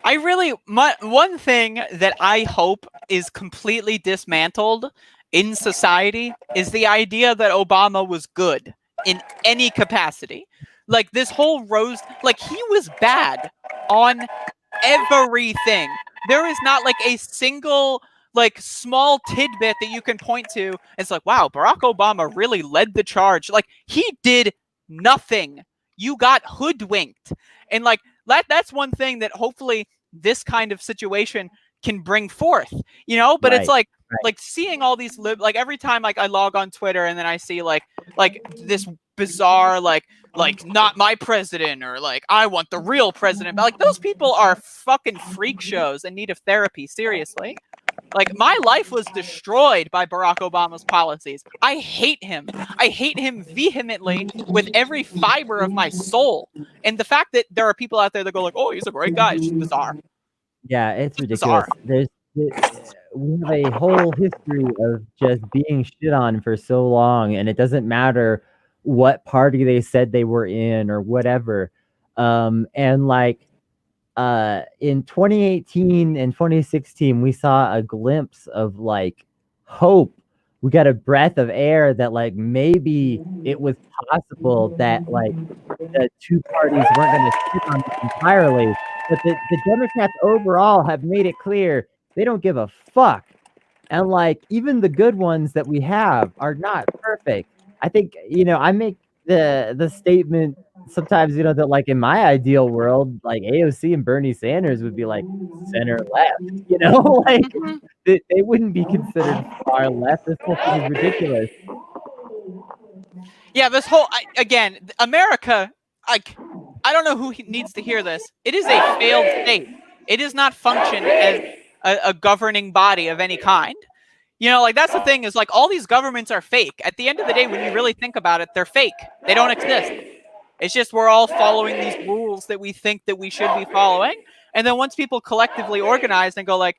One thing that I hope is completely dismantled in society is the idea that Obama was good in any capacity. Like this whole like he was bad on everything. There is not like a single like small tidbit that you can point to. It's like, wow, Barack Obama really led the charge. Like he did nothing. You got hoodwinked. And like that's one thing that hopefully this kind of situation can bring forth, you know, but it's like seeing all these like every time like I log on Twitter and then I see like this bizarre like not my president or like I want the real president, but like those people are fucking freak shows in need of therapy. Seriously. Like my life was destroyed by Barack Obama's policies. I hate him. I hate him vehemently with every fiber of my soul. And the fact that there are people out there that go like, oh, he's a great guy, it's just bizarre. Yeah, it's ridiculous. We have a whole history of just being shit on for so long, and it doesn't matter what party they said they were in or whatever. And like in 2018 and 2016, we saw a glimpse of like hope. We got a breath of air that like maybe it was possible that like the two parties weren't going to sit on this entirely. But the Democrats overall have made it clear they don't give a fuck. And like even the good ones that we have are not perfect. I think, you know, I make the statement sometimes, you know, that like in my ideal world, like AOC and Bernie Sanders would be like center left, you know, like they wouldn't be considered far left. This whole thing is ridiculous. Yeah, this whole again, America, like I don't know who needs to hear this. It is a failed state. It does not function as a governing body of any kind. You know, like that's the thing is like all these governments are fake. At the end of the day, when you really think about it, they're fake. They don't exist. It's just we're all following these rules that we think that we should be following. And then once people collectively organize and go like,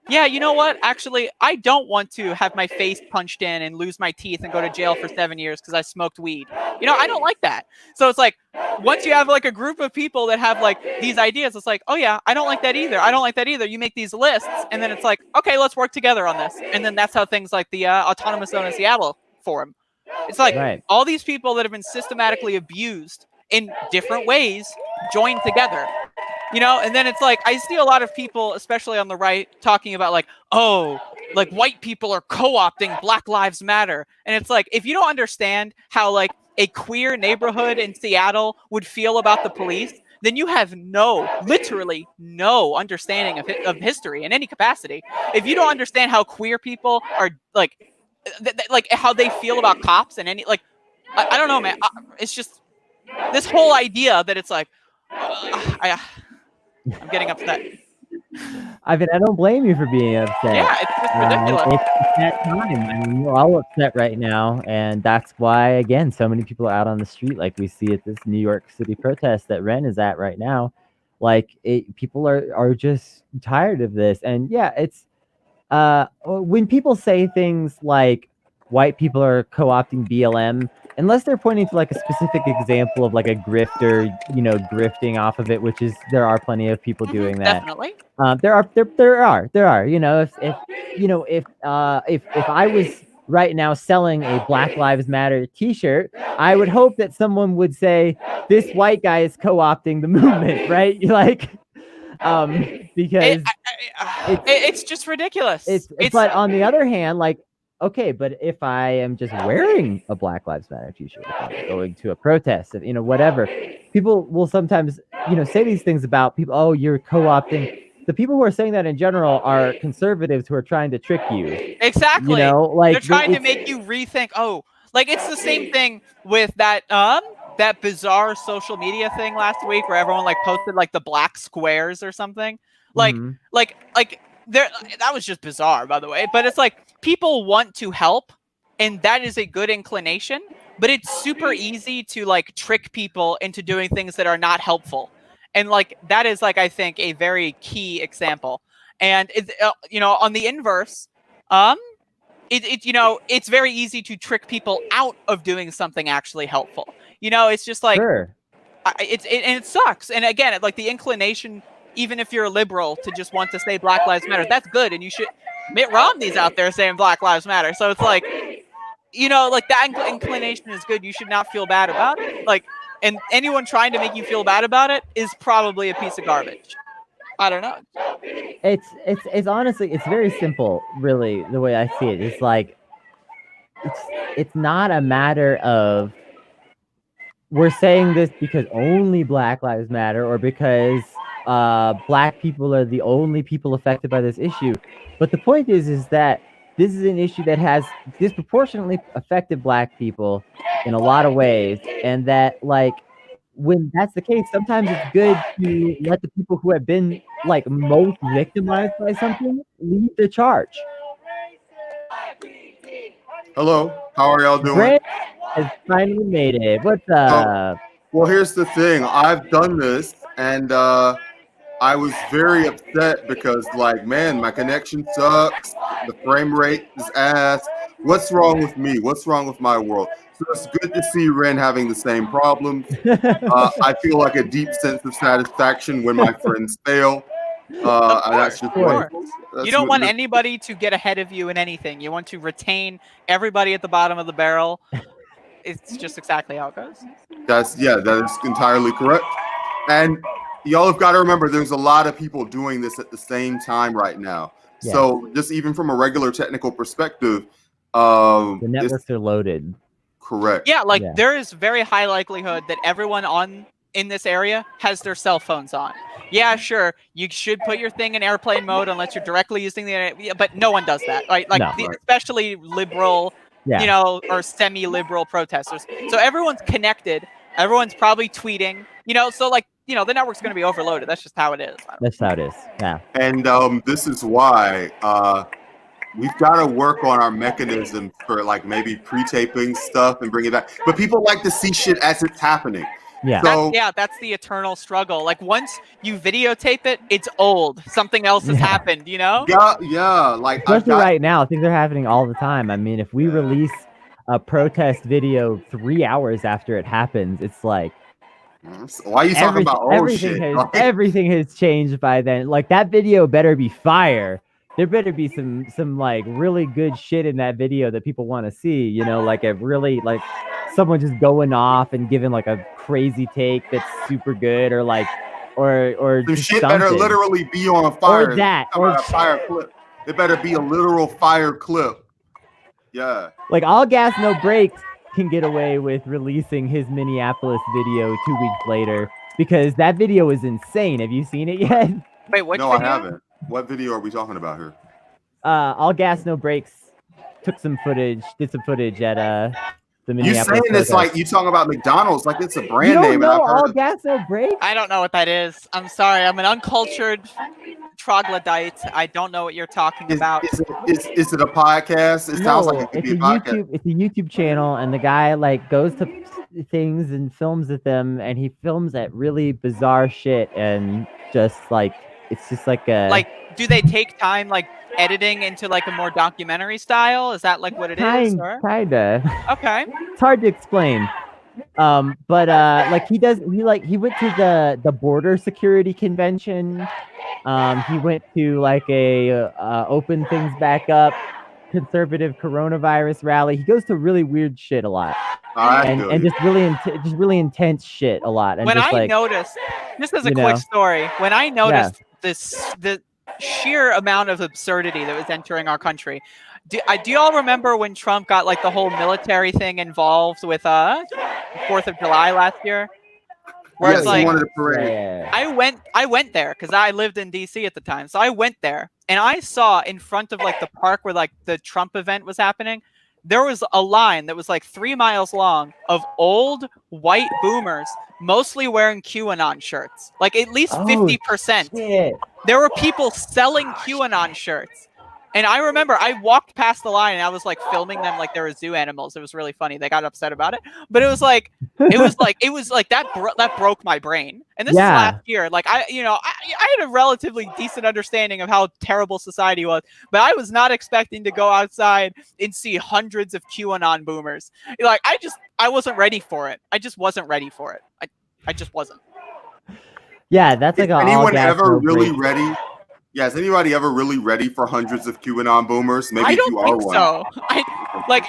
yeah, you know what? Actually, I don't want to have my face punched in and lose my teeth and go to jail for 7 years because I smoked weed. You know, I don't like that. So it's like, once you have like a group of people that have like these ideas, it's like, oh yeah, I don't like that either. I don't like that either. You make these lists and then it's like, okay, let's work together on this. And then that's how things like the Autonomous Zone in Seattle form. It's like all these people that have been systematically abused in different ways join together. You know, and then it's like, I see a lot of people, especially on the right, talking about like, oh, like white people are co-opting Black Lives Matter. And it's like, if you don't understand how like a queer neighborhood in Seattle would feel about the police, then you have literally no understanding of history in any capacity. If you don't understand how queer people are like like how they feel about cops and any like I don't know, man. It's just this whole idea that it's like I'm getting upset. I mean, I don't blame you for being upset. Yeah, it's just ridiculous. It's that time. I mean, we're all upset right now, and that's why, again, so many people are out on the street, like we see at this New York City protest that Ren is at right now. Like, people are just tired of this, and yeah, it's when people say things like white people are co-opting BLM, unless they're pointing to like a specific example of like a grifter, grifting off of it, which is there are plenty of people doing that. Definitely. There are. If I was right now selling a Black Lives Matter T-shirt, I would hope that someone would say this white guy is co-opting the movement, right? Like, because it's just ridiculous. But on the other hand, like, okay, but if I am just wearing a Black Lives Matter T-shirt, if I'm going to a protest, whatever, people will sometimes, say these things about people. Oh, you're co-opting. The people who are saying that in general are conservatives who are trying to trick you. Exactly. Like they're trying to make you rethink. Oh, like it's the same thing with that that bizarre social media thing last week where everyone like posted like the black squares or something. Like there, that was just bizarre, by the way. But it's like people want to help, and that is a good inclination. But it's super easy to like trick people into doing things that are not helpful. And like that is like I think a very key example. And it's on the inverse, it's very easy to trick people out of doing something actually helpful. It's just like sure. It sucks. And again, like the inclination, even if you're a liberal, to just want to say Black Lives Matter, that's good. And you should. Mitt Romney's out there saying Black Lives Matter, so it's like, like that inclination is good. You should not feel bad about it. Like. And anyone trying to make you feel bad about it is probably a piece of garbage. I don't know. It's honestly, it's very simple, really, the way I see it. It's like, it's not a matter of we're saying this because only Black Lives Matter or because Black people are the only people affected by this issue. But the point is that this is an issue that has disproportionately affected Black people in a lot of ways, and that like when that's the case, sometimes it's good to let the people who have been like most victimized by something lead the charge. Hello, how are y'all doing? Brand has finally made it. What's up? Well, here's the thing. I've done this, and I was very upset because, like, man, my connection sucks. The frame rate is ass. What's wrong with me? What's wrong with my world? So it's good to see Ren having the same problems. I feel like a deep sense of satisfaction when my friends fail. That's just you don't want anybody to get ahead of you in anything. You want to retain everybody at the bottom of the barrel. It's just exactly how it goes. That is entirely correct. And y'all have got to remember, there's a lot of people doing this at the same time right now. Yeah. So just even from a regular technical perspective, the networks are loaded. Correct. Yeah, there is very high likelihood that everyone in this area has their cell phones on. Yeah, sure, you should put your thing in airplane mode unless you're directly using the internet, but no one does that, right? Like, especially liberal, or semi-liberal protesters. So everyone's connected. Everyone's probably tweeting. So like, the network's going to be overloaded. That's just how it is. That's how it is. Yeah. And this is why we've got to work on our mechanisms for like maybe pre-taping stuff and bring it back. But people like to see shit as it's happening. Yeah. So, that's the eternal struggle. Like once you videotape it, it's old. Something else has happened, Yeah. Like especially right now, things are happening all the time. I mean, if we release a protest video 3 hours after it happens, it's like, why are you talking about old shit? Everything has changed by then. Like that video better be fire. There better be some like really good shit in that video that people want to see, like a really like someone just going off and giving like a crazy take that's super good, or like or some shit better literally be on fire. Or that or a fire clip. It better be a literal fire clip. Yeah. Like All Gas No Brakes can get away with releasing his Minneapolis video 2 weeks later because that video is insane. Have you seen it yet? Wait, what? No, I haven't. What video are we talking about here? All Gas No Brakes did some footage at the You Minneapolis saying this protest. like you talking about McDonald's like it's a You brand don't name, and know I've heard all of gas no brakes? I don't know what that is. I'm sorry. I'm an uncultured troglodyte. I don't know what you're talking about. Is it a podcast? It sounds like No, it could it's be a a podcast. YouTube. It's a YouTube channel, and the guy like goes to things and films at them, and he films at really bizarre shit, and just like it's just like a Like, do they take time like editing into like a more documentary style? Is that like what it is? Or? kinda. Okay. It's hard to explain. But like he went to the border security convention. He went to like a open things back up conservative coronavirus rally. He goes to really weird shit a lot. And just really intense shit a lot. And when just I like noticed, just as a you quick know. story, when I noticed the sheer amount of absurdity that was entering our country, do y'all remember when Trump got like the whole military thing involved with 4th of July last year? Where Yes, it's like he wanted a parade. Yeah. I went there because I lived in DC at the time. So I went there and I saw in front of like the park where like the Trump event was happening, there was a line that was like 3 miles long of old white boomers, mostly wearing QAnon shirts. Like at least 50%. Shit. There were people selling QAnon shirts. And I remember I walked past the line and I was like filming them like they were zoo animals. It was really funny. They got upset about it, but it was like that broke my brain. And this is last year. Like I had a relatively decent understanding of how terrible society was, but I was not expecting to go outside and see hundreds of QAnon boomers. Like I wasn't ready for it. I just wasn't ready for it. I just wasn't. Yeah, that's like anyone ever really ready? Yeah, is anybody ever really ready for hundreds of QAnon boomers? Maybe I don't you are think one. so.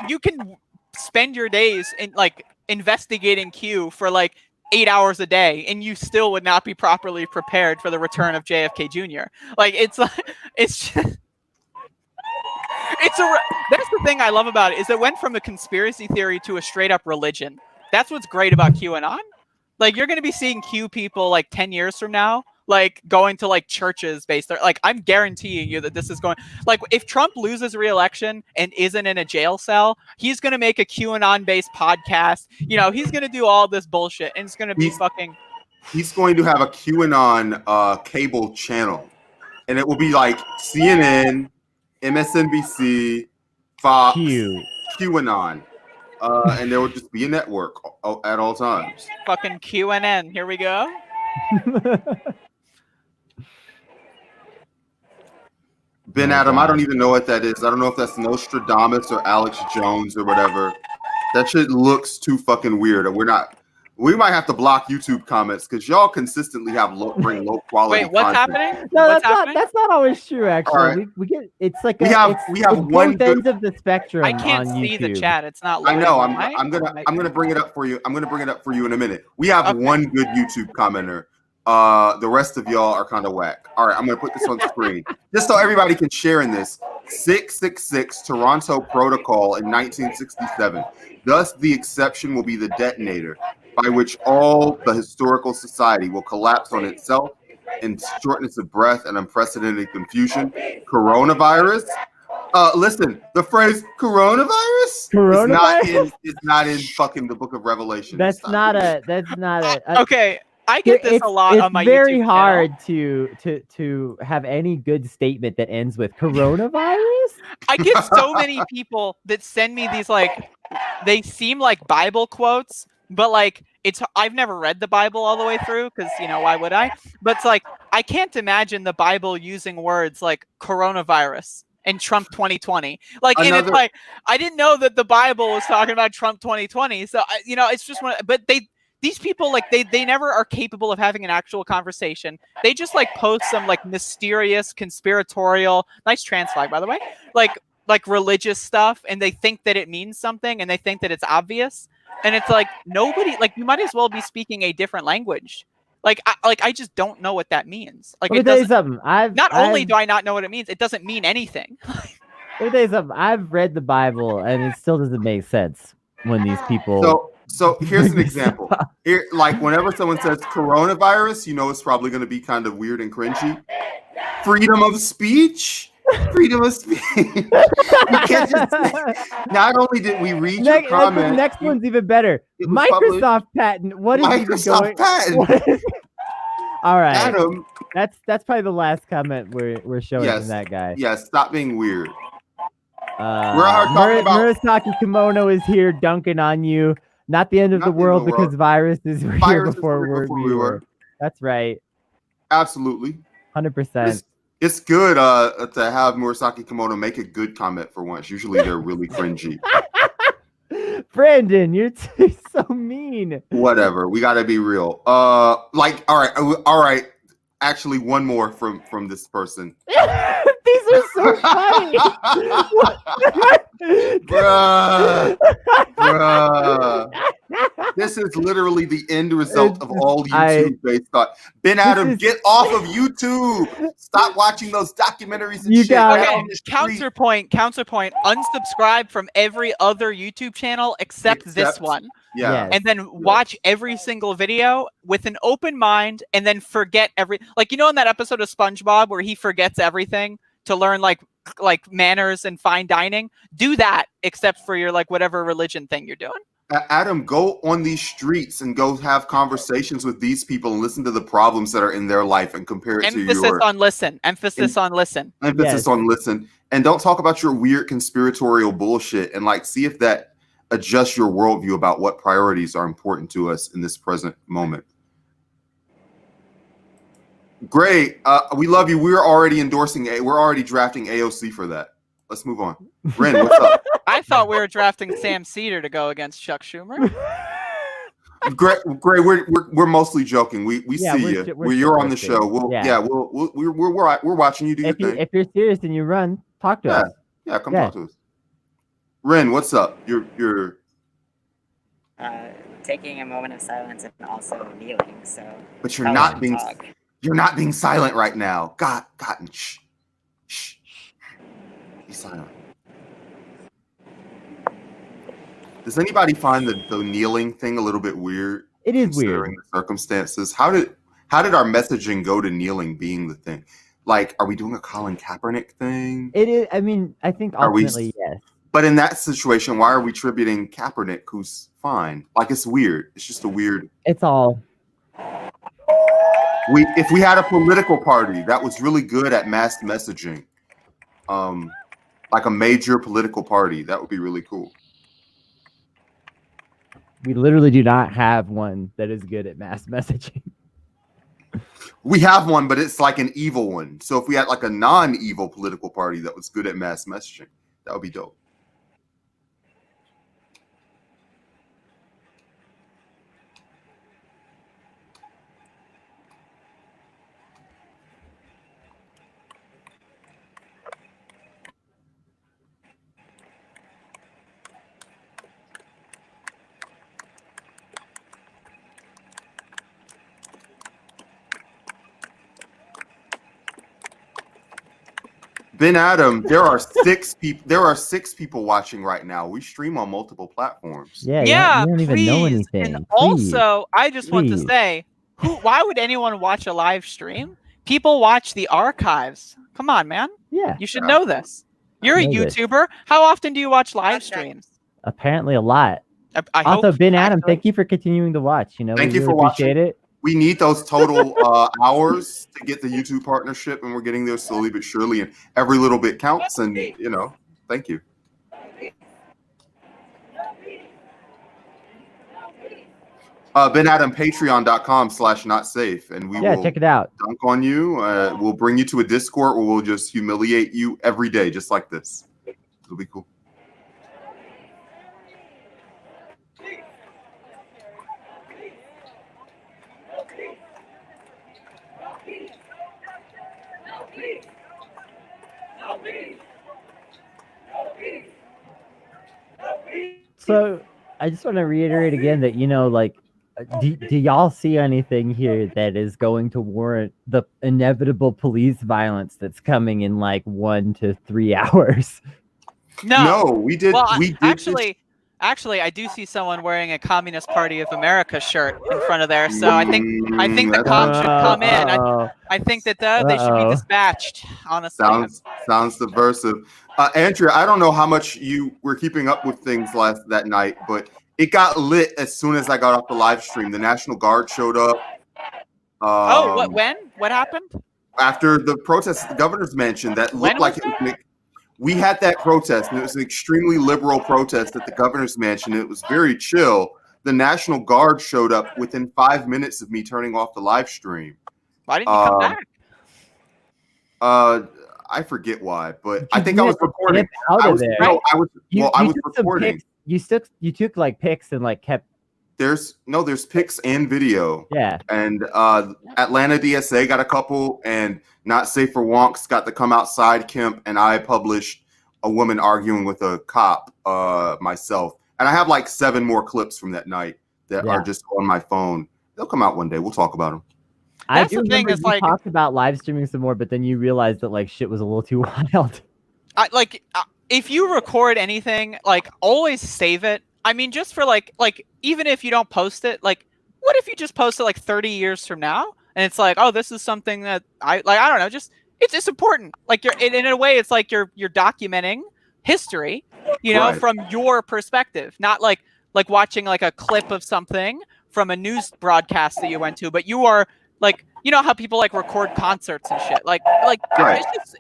You can spend your days in like investigating Q for like 8 hours a day, and you still would not be properly prepared for the return of JFK Jr. Like it's just, that's the thing I love about it is it went from a conspiracy theory to a straight up religion. That's what's great about QAnon. Like you're gonna be seeing Q people like 10 years from now, like going to like churches based there. Like I'm guaranteeing you that this is going like if Trump loses re-election and isn't in a jail cell, he's gonna make a QAnon based podcast. You know, he's gonna do all this bullshit and it's gonna be He's going to have a QAnon cable channel, and it will be like CNN, MSNBC, Fox, QAnon. And there will just be a network at all times. Fucking QNN. Here we go. Ben Adam, I don't even know what that is. I don't know if that's Nostradamus or Alex Jones or whatever. That shit looks too fucking weird. We might have to block YouTube comments because y'all consistently bring low quality. Wait, what's content. happening? No, what's that's not always true. Actually, right. we get it's like we have one both ends of the spectrum. I can't on see YouTube. the chat. It's not. I know. Right? I'm gonna bring it up for you. I'm gonna bring it up for you in a minute. We have one good YouTube commenter. The rest of y'all are kind of whack. All right, I'm gonna put this on screen just so everybody can share in this. 666 Toronto Protocol in 1967. Thus, the exception will be the detonator, by which all the historical society will collapse on itself in shortness of breath and unprecedented confusion. Coronavirus. Listen, the phrase coronavirus is not in fucking the Book of Revelation. That's not a. Okay. I get this a lot on my YouTube channel. It's very hard to have any good statement that ends with coronavirus. I get so many people that send me these like they seem like Bible quotes, but like I've never read the Bible all the way through because why would I? But it's like I can't imagine the Bible using words like coronavirus and Trump 2020. Like and it's like I didn't know that the Bible was talking about Trump 2020. So it's just but these people like they never are capable of having an actual conversation. They just like post some like mysterious conspiratorial, nice trans flag by the way, like religious stuff, and they think that it means something and they think that it's obvious. And it's like nobody like you might as well be speaking a different language. I just don't know what that means. Like Let me tell you something. Not only do I not know what it means, it doesn't mean anything. Let me tell you something. I've read the Bible and it still doesn't make sense when these people. So here's an example. Here, like whenever someone says coronavirus, it's probably going to be kind of weird and cringy. Freedom of speech Freedom of speech. You can't just say, not only did we read your comment. The next one's even better. Microsoft patent. What is Microsoft patent? All right. Adam. That's probably the last comment we're showing from that guy. Yes, stop being weird. We're talking about Murasaki Kimono is here dunking on you. Not the end of the world because viruses were here before we were. That's right. Absolutely. 100%. It's good to have Murasaki Kimono make a good comment for once. Usually they're really cringy. Brandon, you're so mean. Whatever. We got to be real. All right. Actually, one more from this person. These are so funny. Bruh. This is literally the end result of all YouTube-based thought. Ben Adam, get off of YouTube. Stop watching those documentaries and shit. Okay, counterpoint. Unsubscribe from every other YouTube channel except this one. Yeah. And then watch every single video with an open mind and then forget in that episode of SpongeBob where he forgets everything to learn like manners and fine dining? Do that except for your whatever religion thing you're doing. Adam, go on these streets and go have conversations with these people and listen to the problems that are in their life and compare it to yours. Emphasis on listen. Emphasis on listen. And don't talk about your weird conspiratorial bullshit and see if that adjusts your worldview about what priorities are important to us in this present moment. Great. We love you. We're already we're already drafting AOC for that. Let's move on. Ren, what's up? I thought we were drafting Sam Cedar to go against Chuck Schumer. Great. We're mostly joking. We see you. You're on the show. We're watching you do your thing. If you're serious and you run, talk to us. Yeah, come talk to us. Ren, what's up? You're taking a moment of silence and also kneeling. So, but you're not being silent right now. God, shh. Be silent. Does anybody find the kneeling thing a little bit weird? It is weird. The circumstances. How did our messaging go to kneeling being the thing? Are we doing a Colin Kaepernick thing? It is. I mean, I think ultimately yes. But in that situation, why are we tributing Kaepernick, who's fine? It's weird. It's just a weird. It's all. If we had a political party that was really good at mass messaging, a major political party, that would be really cool. We literally do not have one that is good at mass messaging. We have one, but it's an evil one. So if we had a non-evil political party that was good at mass messaging, that would be dope. Ben Adam, there are 6 people. There are 6 people watching right now. We stream on multiple platforms. Yeah. You don't even know anything. And also, I just want to say, why would anyone watch a live stream? People watch the archives. Come on, man. Yeah. You should know this. You're a YouTuber. How often do you watch live streams? Apparently a lot. Also, Ben Adam, thank you for continuing to watch. Thank you for watching. Appreciate it. We need those total hours to get the YouTube partnership, and we're getting there slowly but surely. And every little bit counts. And thank you. Ben Adam, patreon.com/notsafe, and we will check it out. Dunk on you. We'll bring you to a Discord where we'll just humiliate you every day, just like this. It'll be cool. So I just want to reiterate again that, do y'all see anything here that is going to warrant the inevitable police violence that's coming in 1 to 3 hours? No, we did. Well, actually, I do see someone wearing a Communist Party of America shirt in front of there. So I think the cops should come in. I think that they should be dispatched. Honestly, Sounds subversive. Andrea, I don't know how much you were keeping up with things that night, but it got lit as soon as I got off the live stream. The National Guard showed up. What happened? After the protest at the governor's mansion, that looked like it was. We had that protest, and it was an extremely liberal protest at the governor's mansion. It was very chill. The National Guard showed up within 5 minutes of me turning off the live stream. Why didn't you come back? I forget why, but I think I was recording. I was recording. You took like pics and like kept. There's pics and video. Yeah. And Atlanta DSA got a couple, and NSFWonks got to come outside Kemp, and I published a woman arguing with a cop myself. And I have like 7 more clips from that night that are just on my phone. They'll come out one day. We'll talk about them. That's the thing. Is like talked about live streaming some more, but then you realized that like shit was a little too wild. If you record anything, like always save it. I mean, just for like even if you don't post it, like what if you just post it like 30 years from now, and it's like, oh, this is something that I don't know, just it's important. Like you're in a way, it's like you're documenting history, you know, from your perspective, not like watching like a clip of something from a news broadcast that you went to, but you are like, you know how people like record concerts and shit, like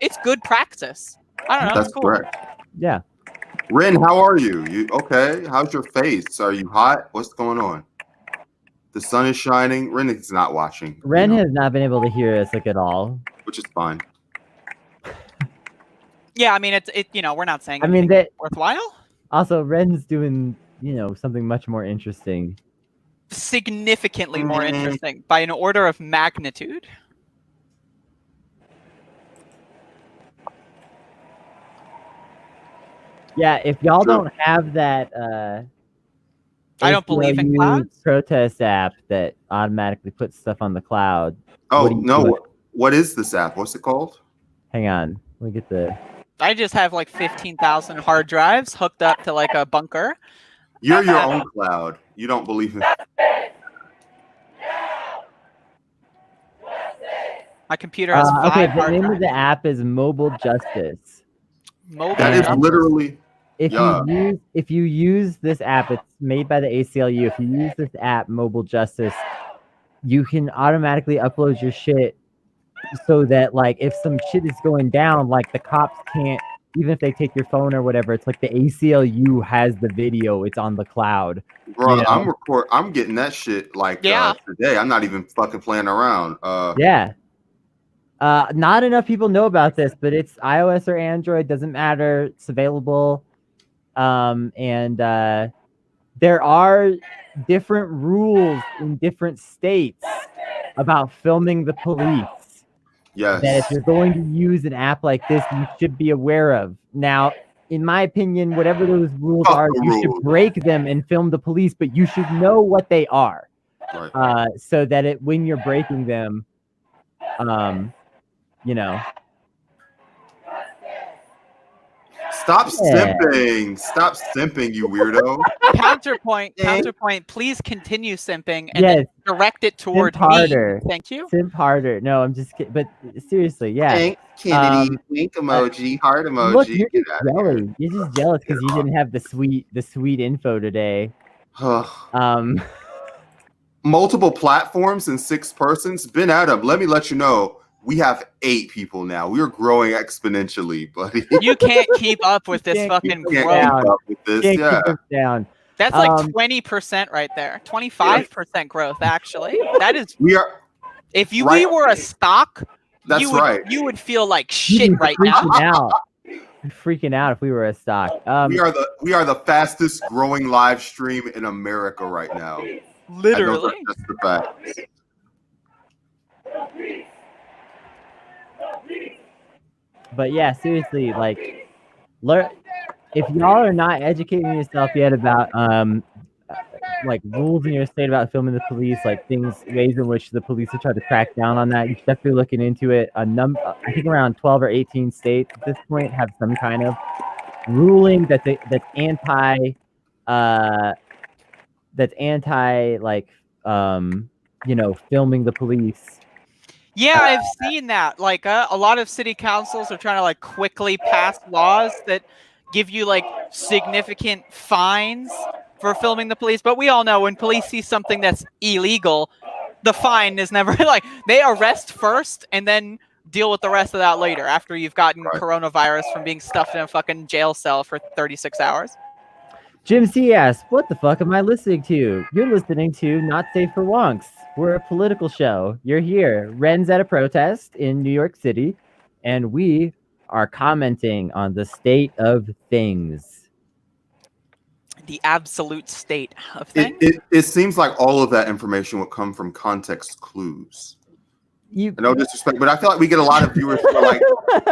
it's good practice. I don't know. That's it's cool. correct. Yeah. Ren, how are you? You okay? How's your face? Are you hot? What's going on? The sun is shining. Ren is not watching. Ren has not been able to hear us like at all, which is fine. Yeah, I mean it. You know, we're not saying. I mean that worthwhile. Also, Ren's doing something much more interesting. Significantly more interesting by an order of magnitude. Yeah, if y'all don't have that I don't believe in clouds protest app that automatically puts stuff on the cloud. Oh no, what is this app? What's it called? Hang on. Let me get the I just have like 15,000 hard drives hooked up to like a bunker. You're your own cloud. You don't believe in My computer has 5 okay, the hard name drives. of the app is Mobile Justice. That is literally if you use this app, it's made by the ACLU. If you use this app, Mobile Justice, you can automatically upload your shit so that like if some shit is going down, like the cops can't, even if they take your phone or whatever, it's like the ACLU has the video, it's on the cloud. Bro, you know? I'm getting that shit like today. I'm not even fucking playing around. Not enough people know about this, but it's iOS or Android, doesn't matter. It's available. And there are different rules in different states about filming the police. Yes. That if you're going to use an app like this, you should be aware of. Now, in my opinion, whatever those rules are, you should break them and film the police, but you should know what they are. Right. So that when you're breaking them, you know. Stop simping. Stop simping, you weirdo. Counterpoint. Please continue simping and then direct it toward harder. Me. Thank you. Simp harder. No, I'm just kidding. But seriously, yeah. Thank Kennedy. Wink emoji. Heart emoji. Look, you're just jealous. You're just jealous because you didn't have the sweet info today. Multiple platforms and 6 persons. Ben Adam, let me let you know. We have 8 people now. We are growing exponentially, buddy. You can't keep up with this fucking growth. Down. That's like 20% right there. 25% growth, actually. That is. We are. If we were a stock, you would feel like shit right now. Freaking out if we were a stock. We are the fastest growing live stream in America right now. Literally. That's the fact. But yeah, seriously, like, if y'all are not educating yourself yet about like rules in your state about filming the police, like ways in which the police have tried to crack down on that, you should definitely looking into it. I think around 12 or 18 states at this point have some kind of ruling that's anti like filming the police. Yeah, I've seen that. Like a lot of city councils are trying to like quickly pass laws that give you like significant fines for filming the police. But we all know when police see something that's illegal, the fine is never like they arrest first and then deal with the rest of that later after you've gotten Right. coronavirus from being stuffed in a fucking jail cell for 36 hours. Jim C asks, "What the fuck am I listening to?" You're listening to Not Safe for Wonks. We're a political show. You're here. Ren's at a protest in New York City, and we are commenting on the state of things. The absolute state of things. It seems like all of that information would come from context clues. No disrespect, but I feel like we get a lot of viewers who are like,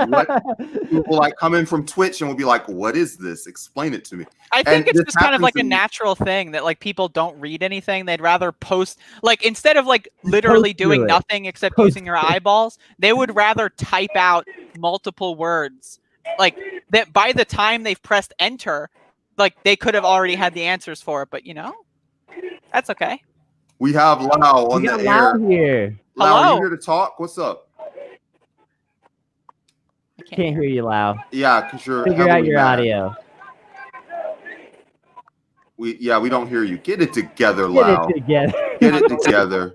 what? People like come in from Twitch and will be like, what is this? Explain it to me. I think And it's this just kind of like a happens in- natural thing that like people don't read anything. They'd rather post, like instead of like literally Post to doing it. nothing except Post using your eyeballs, they would rather type out multiple words. Like that by the time they've pressed enter, like they could have already had the answers for it, but you know, that's okay. We have Lau on We the got air. Lau here. Lau, are Hello. you here to talk? What's up? I Can't hear you, Lau. Yeah, because you're Figure out heavily your mad. audio. We don't hear you. Get it together, Get Lau. it together. Get it together.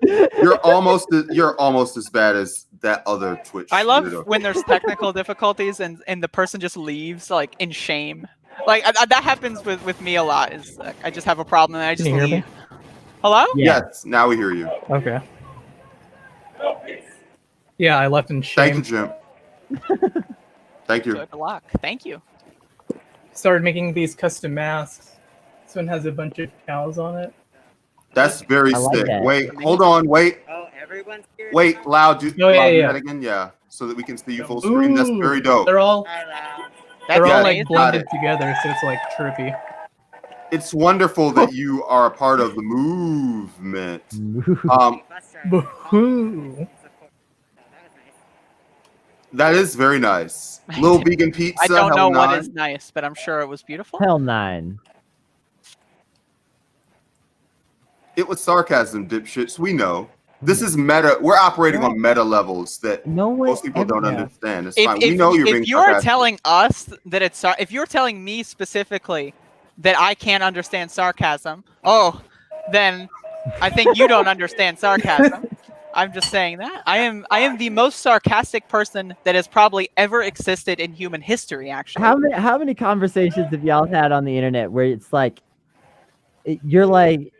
You're almost as bad as that other Twitch. I love weirdo. when there's technical difficulties and the person just leaves like in shame. Like that happens with me a lot. Is like, I just have a problem and I just Can you hear leave. me? Hello? Yeah. Yes, now we hear you. Okay. Yeah, I left in Thank you, shame. Jim. Thank you. Good luck. Thank you. Started making these custom masks. This one has a bunch of cows on it. That's very I like sick. that. Wait, hold on. Wait, Oh, everyone's here. wait. Loud. Do Oh, yeah, do yeah. that again. Yeah, so that we can see you full screen. That's Ooh, very dope. They're all Hello. they're Yeah, all got like it. blended together, so it's like trippy. It's wonderful that you are a part of the movement. Bus driver. Boo-hoo. That is very nice. Little vegan pizza. I don't know hell what nine. is nice, but I'm sure it was beautiful. Hell 9. It was sarcasm, dipshits. We know. This is meta. We're operating on meta levels that No one. most people don't ever- understand. It's fine. We know you're being if you're sarcastic. telling us that it's if you're telling me specifically that I can't understand sarcasm, then I think you don't understand sarcasm. I'm just saying that. I am the most sarcastic person that has probably ever existed in human history, actually. How many conversations have y'all had on the internet where it's like you're like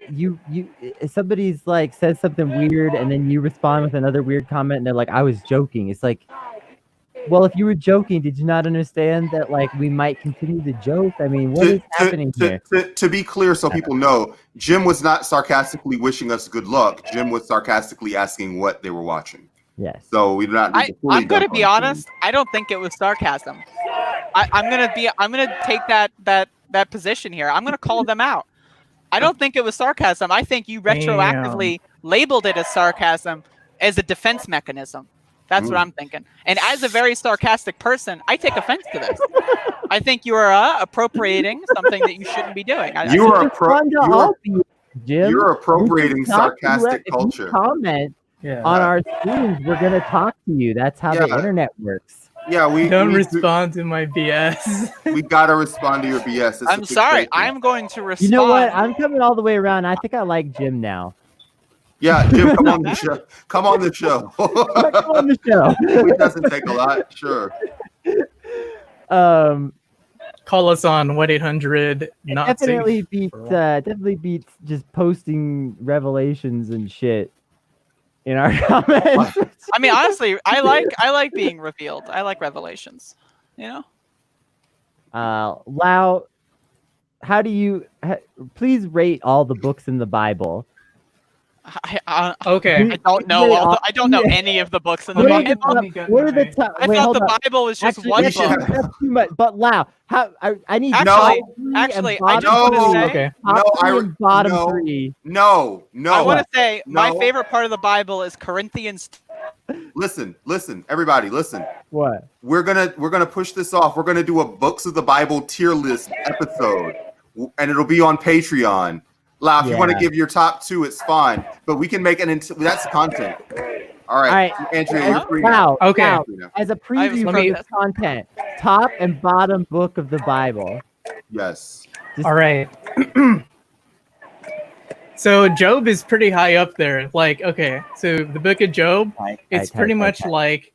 somebody's like says something weird and then you respond with another weird comment and they're like, I was joking. It's like, well, if you were joking, did you not understand that like we might continue to joke? I mean, what is happening here? To be clear, so people know, Jim was not sarcastically wishing us good luck. Jim was sarcastically asking what they were watching. Yes. So we do not. Need to fully I'm going to dump be on Jim. honest. I don't think it was sarcasm. I'm gonna take that position here. I'm gonna call them out. I don't think it was sarcasm. I think you retroactively labeled it as sarcasm as a defense mechanism. That's what I'm thinking. And as a very sarcastic person, I take offense to this. I think you are appropriating something that you shouldn't be doing. You're Jim. You're appropriating We can talk to you sarcastic if you culture. comment Yeah. on our streams, we're gonna talk to you. That's how the Yeah. internet works. Yeah, we Don't respond to my BS. We gotta respond to your BS. It's a I'm big sorry. statement. I'm going to respond. You know what? I'm coming all the way around. I think I like Jim now. Yeah, Jim, come on the show. Come on the show. Come on the show. It doesn't take a lot. Sure. Call us on 1-800 not Definitely safe. beats just posting revelations and shit in our comments. I mean, honestly, I like being revealed. I like revelations. You know. Lau, how do you please rate all the books in the Bible? Okay. I don't know. I don't know any of the books in the What are Bible. the top? I Wait, thought hold the on. Bible was just Actually, one that's, book. that's too much. But Lau, how I need Actually, top three actually, and I just bottom want to three. say, Okay. Top No, three and bottom no. three. No. I want to say my No. favorite part of the Bible is Corinthians. Listen, everybody, listen. What? We're gonna push this off. We're gonna do a Books of the Bible tier list episode, and it'll be on Patreon. Lau, if you want to Yeah. give your top 2, it's fine, but we can make that's content. All right. All right. Andrea, you're free now. Wow. Okay. Wow. Free now. As a I was preview for protesting. this content, top and bottom book of the Bible. Yes. All right. So Job is pretty high up there. Like, okay, so the book of Job, it's pretty much like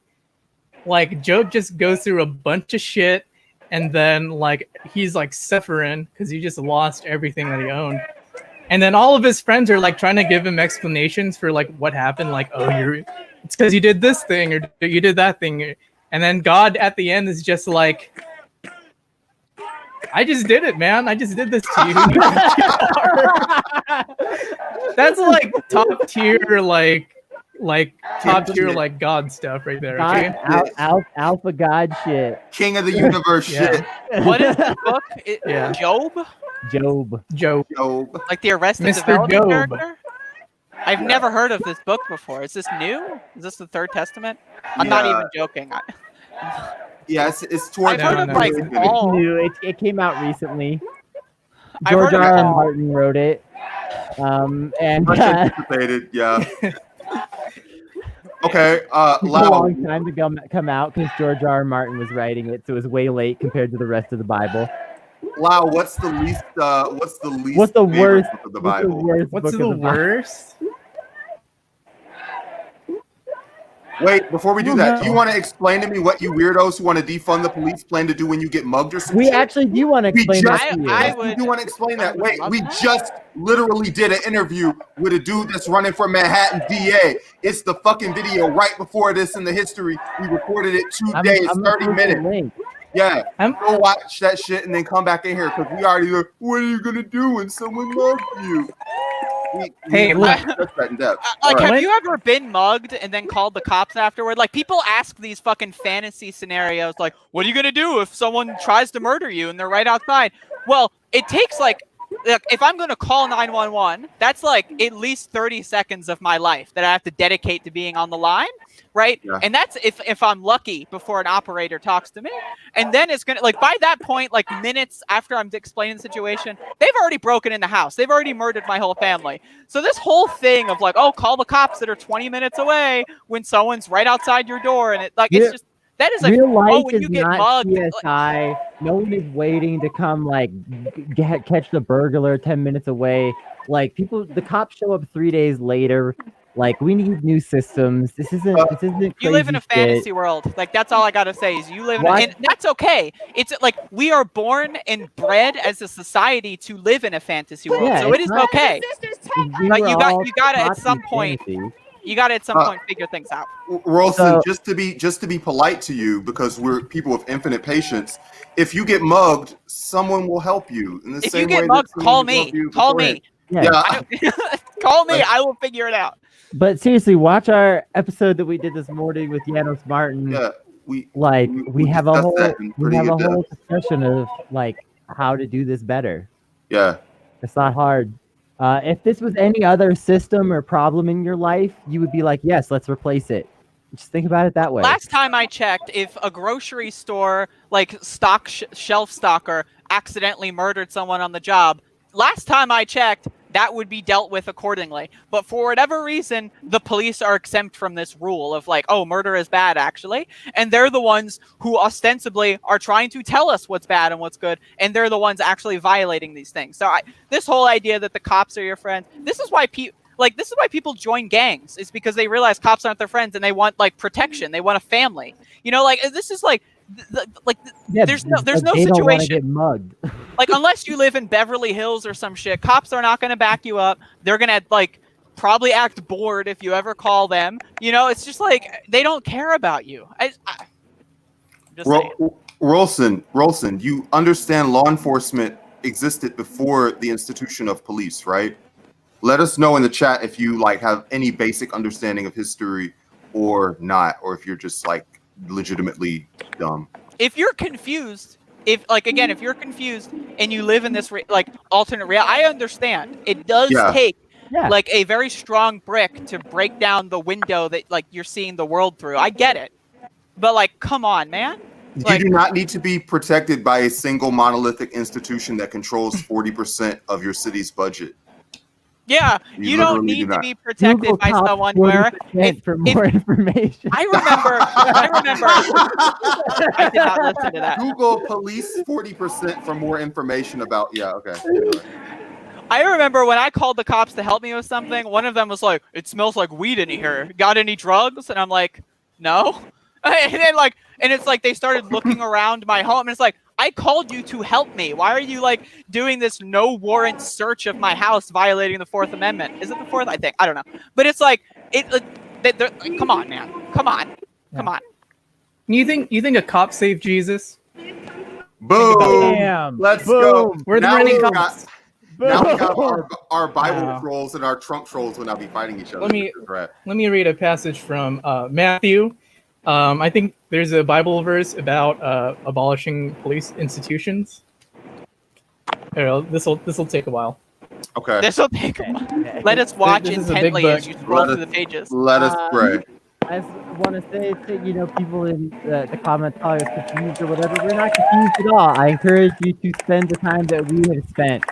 Job just goes through a bunch of shit, and then like he's like suffering because he just lost everything that he owned. And then all of his friends are like trying to give him explanations for like what happened, like, oh, it's because you did this thing or you did that thing. And then God at the end is just like, I just did it, man. I just did this to you. That's like top tier, like top tier, like God stuff right there. Okay. Alpha God shit. King of the universe Yeah. shit. What is the book? Yeah. Job? Job. Job. Job. Like the Arrested Mr. Development Job. character? I've never heard of this book before. Is this new? Is this the Third Testament? I'm not even joking. Yeah, it's towards I've heard of like It's all. new. It came out recently. I've George heard of R. R. all. Martin wrote it. And much anticipated. Yeah. Okay. took a Lau. long time to come out because George R. R. Martin was writing it, so it was way late compared to the rest of the Bible. Lau, what's the least? What's the What's the favorite worst? book of the What's the Bible? worst What's book the of the Bible? worst? Wait, before we do that, do you want to explain to me what you weirdos who want to defund the police plan to do when you get mugged or something? We actually do want to explain just- that to you. I You would. do want to explain that? I would Wait, love we that. just literally did an interview with a dude that's running for Manhattan DA. It's the fucking video right before this in the history. We recorded it 2 days, 30 minutes. Yeah, go watch that shit and then come back in here because we already know what are you gonna do when someone mugs you? Hey, look. That's that in depth. Like, All right. have you ever been mugged and then called the cops afterward? Like, people ask these fucking fantasy scenarios, like, what are you gonna do if someone tries to murder you and they're right outside? Well, it takes like if I'm gonna call 911, that's like at least 30 seconds of my life that I have to dedicate to being on the line, right? Yeah. And that's if I'm lucky before an operator talks to me. And then it's gonna, like, by that point, like minutes after I'm explaining the situation, they've already broken in the house. They've already murdered my whole family. So this whole thing of like, oh, call the cops that are 20 minutes away when someone's right outside your door, and it like it's just that is like, real life oh, when is you get not mugged. CSI. No one is waiting to come like catch the burglar 10 minutes away. Like the cops show up 3 days later. Like, we need new systems. This isn't crazy You live in a shit. fantasy world. Like, that's all I gotta say is you live in, and that's okay. It's like we are born and bred as a society to live in a fantasy world, Yeah, so it it's is not- okay. We Like, were you all gotta at taught some in point, fantasy. you gotta at some point figure things out. Rolson, So- just to be polite to you, because we're people with infinite patience. If you get mugged, someone will help you. In the If same you way get that mugged, someone call will me. help you Call beforehand. me. Yeah. Call me. I will figure it out. But seriously, watch our episode that we did this morning with Janos Martin. Yeah. We we have a discussed whole that in pretty in-depth. whole discussion of like how to do this better. Yeah. It's not hard. If this was any other system or problem in your life, you would be like, yes, let's replace it. Just think about it that way. Last time I checked, if a grocery store like shelf stocker accidentally murdered someone on the job, last time I checked, that would be dealt with accordingly. But for whatever reason, the police are exempt from this rule of like, oh, murder is bad, actually. And they're the ones who ostensibly are trying to tell us what's bad and what's good. And they're the ones actually violating these things. So this whole idea that the cops are your friends, this is why people join gangs. Is because they realize cops aren't their friends and they want like protection. They want a family. You know, like this is like there's no they don't wanna situation. get mugged. Like, unless you live in Beverly Hills or some shit, cops are not going to back you up. They're going to, like, probably act bored if you ever call them. You know, it's just like, they don't care about you. Just saying. Rolson, you understand law enforcement existed before the institution of police, right? Let us know in the chat if you, like, have any basic understanding of history or not, or if you're just, like, legitimately dumb. If you're confused, if you're confused and you live in this alternate reality, I understand. It does take like a very strong brick to break down the window that like you're seeing the world through. I get it, but like, come on, man. You do not need to be protected by a single monolithic institution that controls 40% of your city's budget. Yeah, you don't literally need do to not. be protected Google by top someone where 40% for more information. I remember I did not listen to that. Google police 40% for more information about. Yeah. Okay. Anyway. I remember when I called the cops to help me with something, one of them was like, "It smells like weed in here. Got any drugs?" And I'm like, "No." And then and it's like they started looking around my home, and it's like, I called you to help me. Why are you like doing this no warrant search of my house, violating the Fourth Amendment? Is it the Fourth? I think, I don't know. But it's like come on, man. Come on. You think a cop saved Jesus? Boom. Damn. Let's Boom. go. We're the Now running we cops. got- Now we got Boom. our Bible Wow. trolls and our Trump trolls will now be fighting each other. Let me- Right. Let me read a passage from Matthew. I think there's a Bible verse about abolishing police institutions. This will take a while. Okay. This will take. Let us watch This is a big intently as book. you scroll Let through us- the pages. Let us pray. I just want to say to people in the comments calling us confused or whatever, we're not confused at all. I encourage you to spend the time that we have spent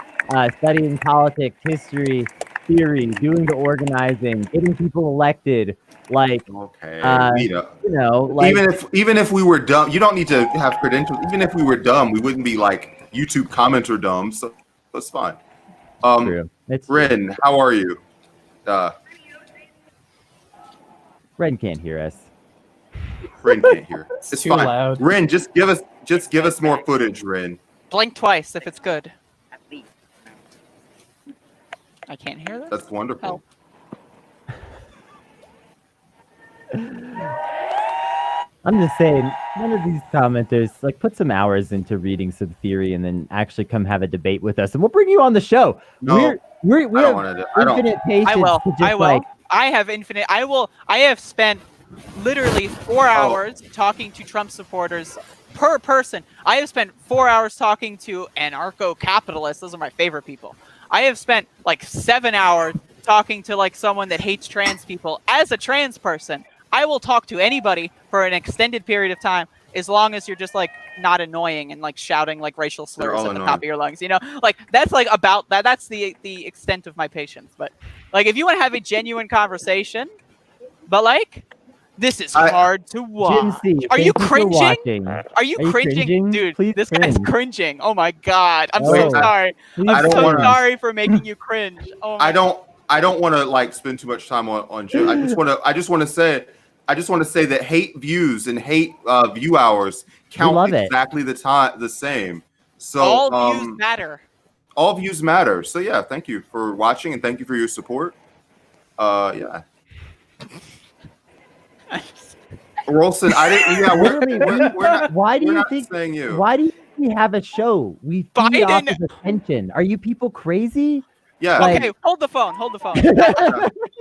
studying politics, history, theory, doing the organizing, getting people elected. Like, Okay. you know, like even if we were dumb, you don't need to have credentials. Even if we were dumb, we wouldn't be like YouTube commenter dumb. So that's fine. true. It's true. Ren, how are you? Ren can't hear us. Ren can't hear. It's too fine. loud. Ren, just give us more footage, Ren. Blink twice if it's good. I can't hear this. That's wonderful. I'm just saying, one of these commenters, like, put some hours into reading some theory and then actually come have a debate with us, and we'll bring you on the show. No, we I don't have want to. I don't. infinite patience. I will. To just, I will. Like, I have infinite. I will. I have spent literally 4 hours talking to Trump supporters per person. I have spent 4 hours talking to anarcho-capitalists. Those are my favorite people. I have spent like 7 hours talking to like someone that hates trans people. As a trans person, I will talk to anybody for an extended period of time, as long as you're just like not annoying and like shouting like racial slurs at the top of your lungs. You know, like that's like about that. That's the extent of my patience. But like, if you want to have a genuine conversation, but like, this is hard to watch. Jim C, Are you thank for cringing? watching. Are you cringing? Dude, Please this cringe. guy's cringing. Oh my god. I'm Oh. so sorry. Please I'm don't so wanna- sorry for making you cringe. Oh my I don't want to like spend too much time on Jim. I just want to say that hate views and hate view hours count love it. exactly the same. So all views matter. all views matter. So yeah, thank you for watching and thank you for your support. Yeah. Rolson, I didn't. Yeah, we're not. Why do we're you not think? saying you. Why do you think we have a show? We feed off of attention. Are you people crazy? Yeah. Like- Okay, hold the phone. Hold the phone.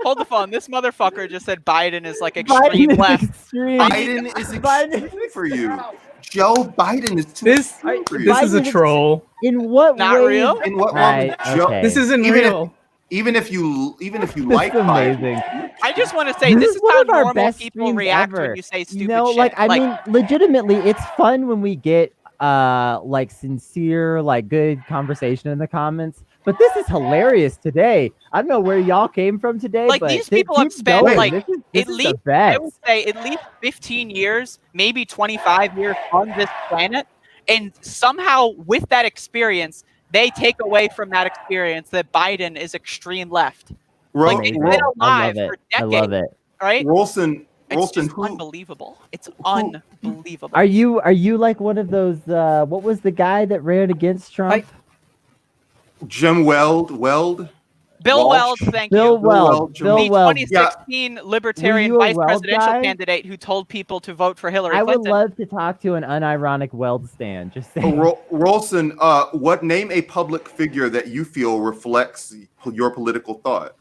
Hold the phone. This motherfucker just said Biden is like extreme Biden left. is extreme. Biden is extreme for you. Joe Biden is too This extreme for you. this is a Biden is- troll. In what Not way? real? In what Right, moment? Joe, okay. This isn't Even if- real. even if you This like is Biden, amazing. I just want to say This this is is one how of our normal best people streams react ever. when you say stupid You know, shit. like I mean, legitimately, it's fun when we get like sincere, like good conversation in the comments. But this is hilarious today. I don't know where y'all came from today, Like, but these people have keep spent, going. like, this is at the least best. I would say at least 15 years, maybe 25 years on this planet, and somehow with that experience, they take away from that experience that Biden is extreme left. Like, they've been I alive love for it. I decades, love it. right? Rolson, It's just who? unbelievable. It's unbelievable. Are you like one of those? What was the guy that ran against Trump? Jim Weld. Bill Welch. Weld, thank Bill you. Weld. Bill The Weld. 2016 Libertarian Were you a vice Weld presidential guy? candidate who told people to vote for Hillary I would Clinton. love to talk to an unironic Weld stand. Just saying. Rolson, what name a public figure that you feel reflects your political thought?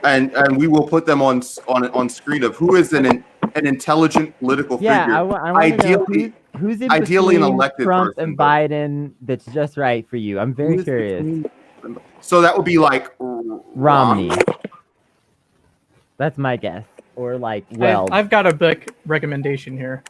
And we will put them on screen of who is an intelligent political Yeah, figure. I want to know who's in ideally an between elected Trump person, and but- Biden that's just right for you. I'm very Who is curious. between- So that would be like Romney. That's my guess. Or like Weld. I've got a book recommendation here.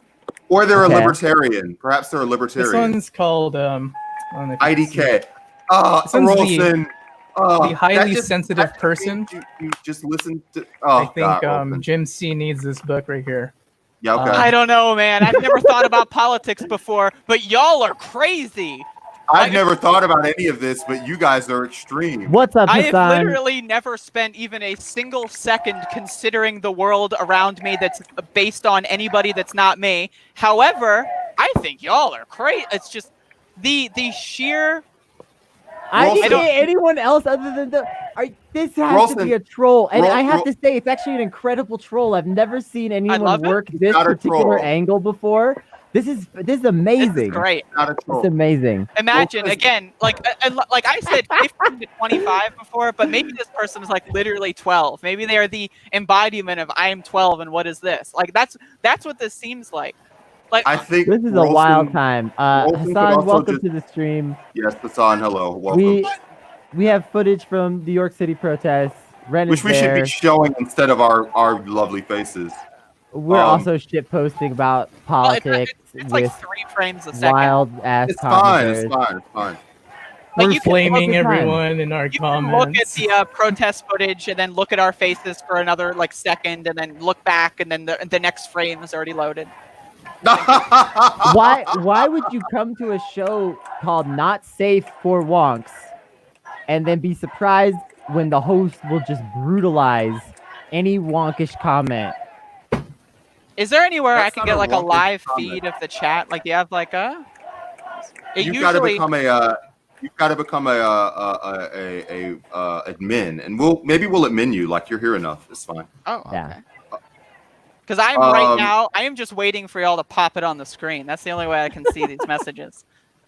Or they're Okay. a libertarian. Perhaps they're a This libertarian. one's called I don't know if you can see it. IDK. This one's the- Rolson. the highly that just- sensitive that person. You just listen to. I Oh, think God, Wilson. Jim C needs this book right here. Yeah, okay. I don't know, man. I've never thought about politics before, but y'all are crazy. I've never thought about any of this, but you guys are extreme. What's up, I Hassan? have literally never spent even a single second considering the world around me that's based on anybody that's not me. However, I think y'all are crazy. It's just the sheer. I Rolston- didn't get anyone else other than this has to be a troll, and I have to say it's actually an incredible troll. I've never seen anyone love it. work this not a particular troll. angle before. This is amazing. This is great. Not a troll. It's amazing. Imagine again, like I said, 15 to 25 before, but maybe this person is like literally 12. Maybe they are the embodiment of I am 12, and what is this? Like that's what this seems like. Like I think This is a Rolston- wild time. Rolston could Hassan, also welcome just- to the stream. Yes, Hassan, hello. Welcome. We have footage from New York City protests. Ren Which is we should there. be showing instead of our lovely faces. We're also shit posting about well, politics it's like with 3 frames a second. wild ass It's fine. commenters. It's fine. It's fine. Like, We're you can flaming look at time. everyone in our You can look at comments. the protest footage and then look at our faces for another like second, and then look back, and then the next frame is already loaded. Why would you come to a show called Not Safe for Wonks and then be surprised when the host will just brutalize any wonkish comment? Is there anywhere That's I can not get a like a wonky live comment. feed of the chat? Like, do you have like a? You've got to become a. You've got to become a admin, and we'll admin you. Like you're here enough. It's fine. Oh, okay. Yeah. Because I'm right now, I am just waiting for y'all to pop it on the screen. That's the only way I can see these messages.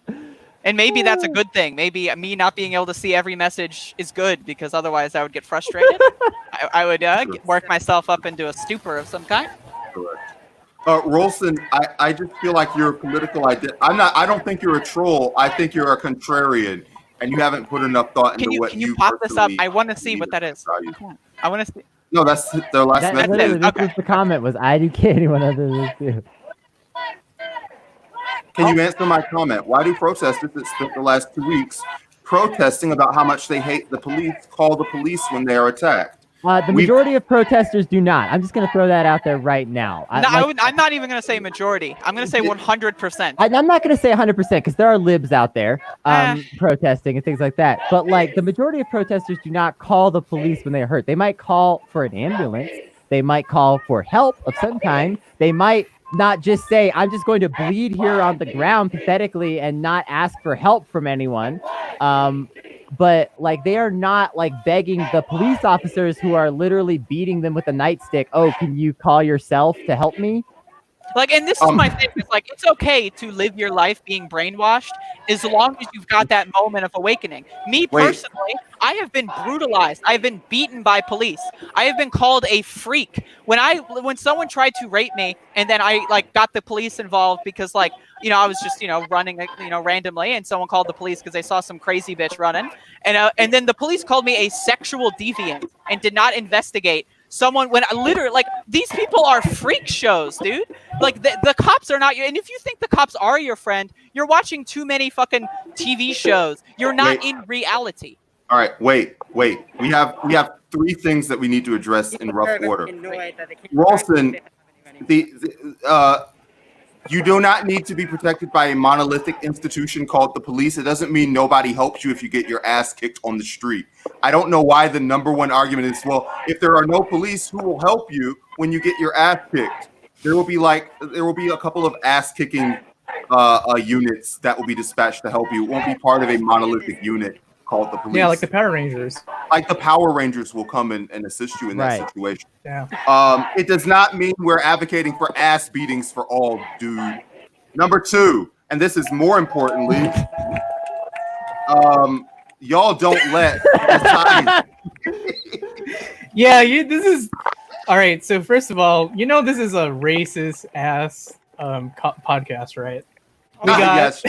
And maybe that's a good thing. Maybe me not being able to see every message is good, because otherwise I would get frustrated. I would work myself up into a stupor of some kind. Correct. Rolston, I just feel like you're a political idea. I don't think you're a troll. I think you're a contrarian, and you haven't put enough thought into what Can you pop this up? personally I want to see believe what that in is. values. Come on. I want to see. No, that's their last That, message. literally, this Okay. was the comment was I do care anyone other than you. Can you answer my comment? Why do protesters that spent the last 2 weeks protesting about how much they hate the police call the police when they are attacked? The majority of protesters do not. I'm just going to throw that out there right now. I'm not even going to say majority. I'm going to say 100%. I'm not going to say 100% because there are libs out there protesting and things like that. But like the majority of protesters do not call the police when they're hurt. They might call for an ambulance. They might call for help of some kind. They might not just say, I'm just going to bleed here on the ground pathetically and not ask for help from anyone. But like they are not like begging the police officers who are literally beating them with a nightstick. Oh, can you call yourself to help me? Like, and this is my thing. It's like, it's okay to live your life being brainwashed as long as you've got that moment of awakening. Me personally, I have been brutalized. I have been beaten by police. I have been called a freak. When someone tried to rape me, and then I like got the police involved because like, I was just, running, randomly, and someone called the police because they saw some crazy bitch running. And then the police called me a sexual deviant and did not investigate someone when I literally, like, these people are freak shows, dude. Like, the cops are not your, and if you think the cops are your friend, you're watching too many fucking TV shows. You're not in reality. All right, wait. We have 3 things that we need to address in rough order. Rolston, you do not need to be protected by a monolithic institution called the police. It doesn't mean nobody helps you if you get your ass kicked on the street. I don't know why the number one argument is, well, if there are no police, who will help you when you get your ass kicked? There will be a couple of ass kicking units that will be dispatched to help you. It won't be part of a monolithic unit called the police. Yeah, like the Power Rangers. Like the Power Rangers will come and assist you in that situation. Yeah. It does not mean we're advocating for ass beatings for all, dude. Number 2, and this is more importantly, y'all don't let the Yeah, this is all right. So first of all, this is a racist ass podcast, right? We got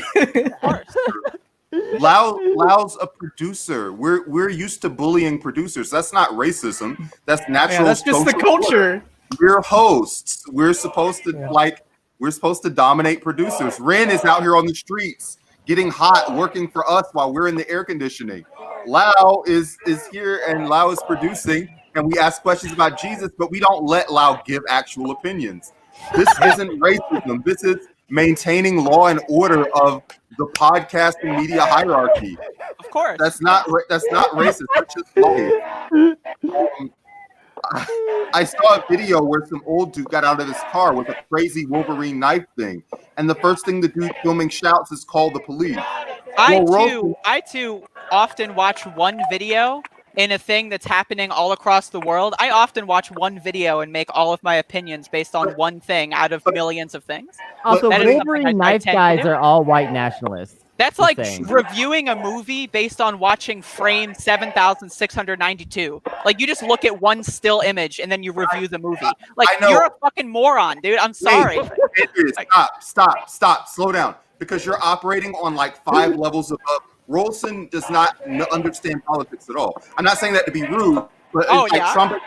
Lau's a producer. We're used to bullying producers. That's not racism. That's natural. Yeah, that's just the culture. We're hosts. We're supposed to we're supposed to dominate producers. Ren is out here on the streets getting hot, working for us while we're in the air conditioning. Lau is here, and Lau is producing, and we ask questions about Jesus, but we don't let Lau give actual opinions. This isn't racism. This is maintaining law and order of the podcast and media hierarchy. Of course. That's not racist. That's just life. I saw a video where some old dude got out of his car with a crazy Wolverine knife thing, and the first thing the dude filming shouts is "Call the police." I too often watch one video in a thing that's happening all across the world. I often watch one video and make all of my opinions based on one thing out of millions of things. Also, That is something Wolverine I knife tend to guys do. are all white nationalists. That's Just like saying. reviewing a movie based on watching frame 7,692. Like, you just look at one still image and then you review the movie. Like, I know. you're a fucking moron, dude. I'm sorry. Andrea, stop, slow down, because you're operating on like 5 levels above. Rolson does not understand politics at all. I'm not saying that to be rude, but Oh, it's like yeah? Trump is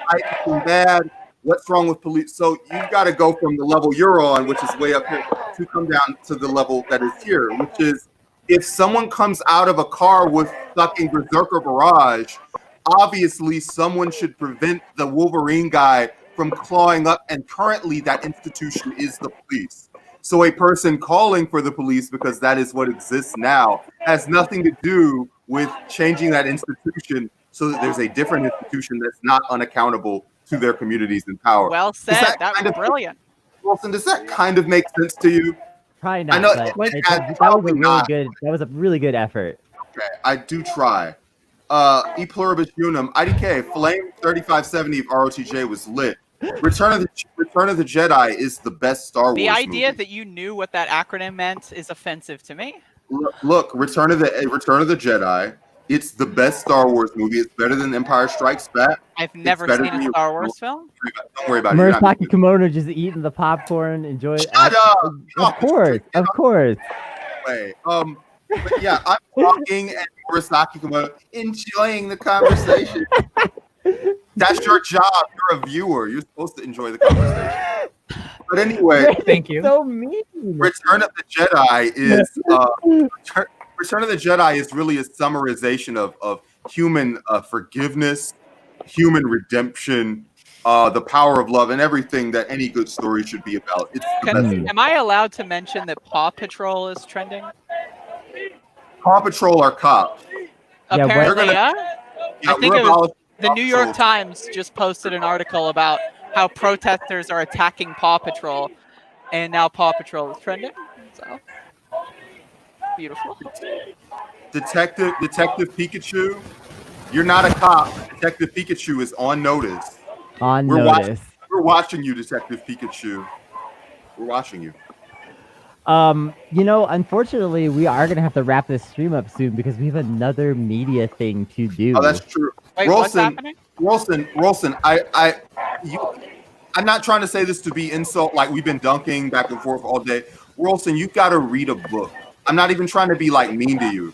right, bad. What's wrong with police? So you've got to go from the level you're on, which is way up here, to come down to the level that is here, which is if someone comes out of a car with fucking Berserker Barrage, obviously someone should prevent the Wolverine guy from clawing up, and currently that institution is the police. So a person calling for the police, because that is what exists now, has nothing to do with changing that institution so that there's a different institution that's not unaccountable to their communities in power. Well said. That was brilliant. Wilson, does that kind of make sense to you? Probably not. I know but it it- has that was a probably really not. good. That was a really good effort. Okay, I do try. E pluribus unum, IDK, Flame 3570 of ROTJ was lit. Return of the Jedi is the best Star Wars The idea movie. that you knew what that acronym meant is offensive to me. Look, Return of the Jedi. It's the best Star Wars movie. It's better than Empire Strikes Back. I've never better seen than a the Star original. Wars film. Don't worry about it. You're not Murasaki gonna Kimono just eating the popcorn, enjoy. Shut up! Of course, of course. do it. But yeah, I'm talking and Murasaki Kimono enjoying the conversation. That's your job. You're a viewer. You're supposed to enjoy the conversation. But anyway, Thank you. So mean. Return of the Jedi is Return of the Jedi is really a summarization of human forgiveness, human redemption, the power of love, and everything that any good story should be about. It's the best. Am I allowed to mention that Paw Patrol is trending? Paw Patrol are cops. Yeah, what- Apparently, They're yeah. Yeah, I think we're it was abolishing the Paw New York Patrol. Times just posted an article about how protesters are attacking Paw Patrol, and now Paw Patrol is trending. So beautiful. Detective Pikachu, you're not a cop. Detective Pikachu is on notice. On We're notice. We're watching you, Detective Pikachu. We're watching you. Unfortunately, we are gonna have to wrap this stream up soon because we have another media thing to do. Oh, that's true. Wait, what's happening? Rolson, I'm not trying to say this to be insult, like we've been dunking back and forth all day. Rolson, you've got to read a book. I'm not even trying to be like mean to you.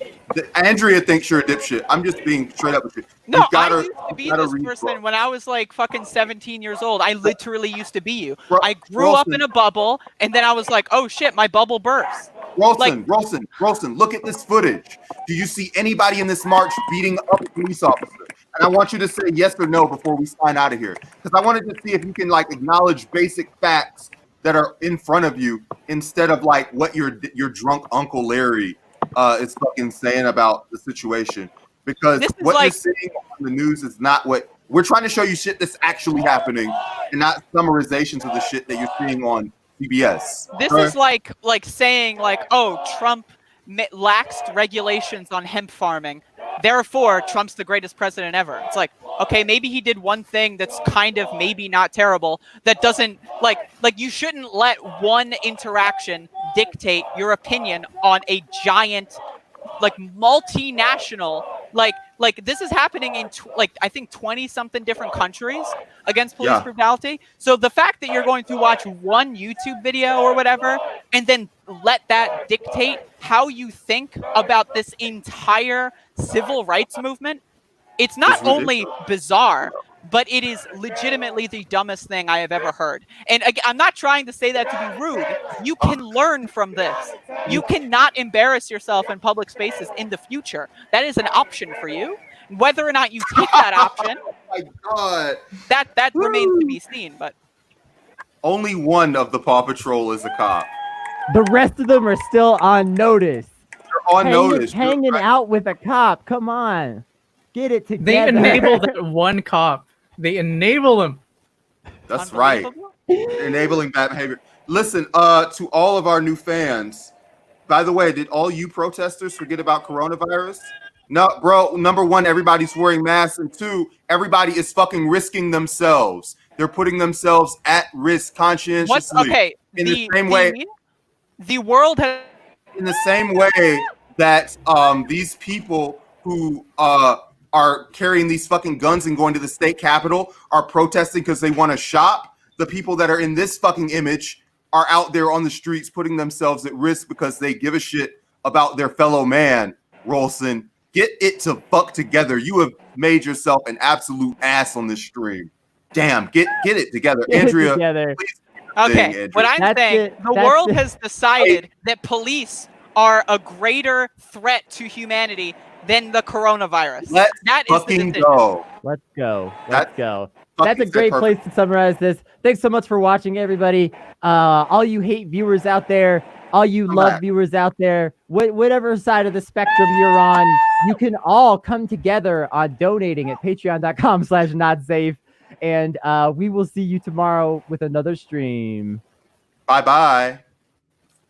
Andrea thinks you're a dipshit. I'm just being straight up with you. No, You've gotta- I used to be you've gotta this read person books. when I was like fucking 17 years old. I literally used to be you. Ro- I grew up Rolson. in a bubble, and then I was like, oh shit, my bubble burst. Rolson, look at this footage. Do you see anybody in this march beating up a police officer? And I want you to say yes or no before we sign out of here. Because I wanted to see if you can like acknowledge basic facts that are in front of you instead of like what your drunk Uncle Larry is fucking saying about the situation. Because This is what like- you're seeing on the news is not what we're trying to show you shit that's actually happening and not summarizations of the shit that you're seeing on CBS. This Okay? is like saying like, oh, Trump laxed regulations on hemp farming. Therefore, Trump's the greatest president ever. It's like, okay, maybe he did one thing that's kind of maybe not terrible. That doesn't like you shouldn't let one interaction dictate your opinion on a giant, like multinational, like this is happening in I think 20 something different countries against police Yeah. brutality. So the fact that you're going to watch one YouTube video or whatever and then let that dictate how you think about this entire civil rights movement, it's not It's only bizarre, but it is legitimately the dumbest thing I have ever heard. And I'm not trying to say that to be rude. You can learn from this. You cannot embarrass yourself in public spaces in the future. That is an option for you. Whether or not you take that option, Oh my God. that remains to be seen. But only one of the Paw Patrol is a cop. The rest of them are still on notice. They're on notice. Hanging out with a cop. Come on. Get it together. They enable that one cop. They enable him. That's right. Enabling bad behavior. Listen, to all of our new fans, by the way, did all you protesters forget about coronavirus? No, bro. Number one, everybody's wearing masks, and two, everybody is fucking risking themselves. They're putting themselves at risk conscientiously. Okay? In the same way, the world has. in the same way that these people who are carrying these fucking guns and going to the state capitol are protesting because they want to shop. The people that are in this fucking image are out there on the streets putting themselves at risk because they give a shit about their fellow man. Rolson, get it to fuck together. You have made yourself an absolute ass on this stream. Damn, get it together. Get Andrea, it together. please. Okay, Andrea. what I'm saying, the world has decided that police are a greater threat to humanity than the coronavirus. Let's that is fucking the go. Let's go. That- Let's go. fucking That's a great said place to summarize this. Thanks so much for watching, everybody. All you hate viewers out there, all you Come love back. viewers out there, whatever side of the spectrum you're on, you can all come together on donating at patreon.com/notsafe. And we will see you tomorrow with another stream. Bye-bye.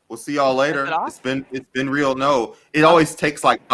We'll see y'all later. it off? It's been real. No, it always takes like 5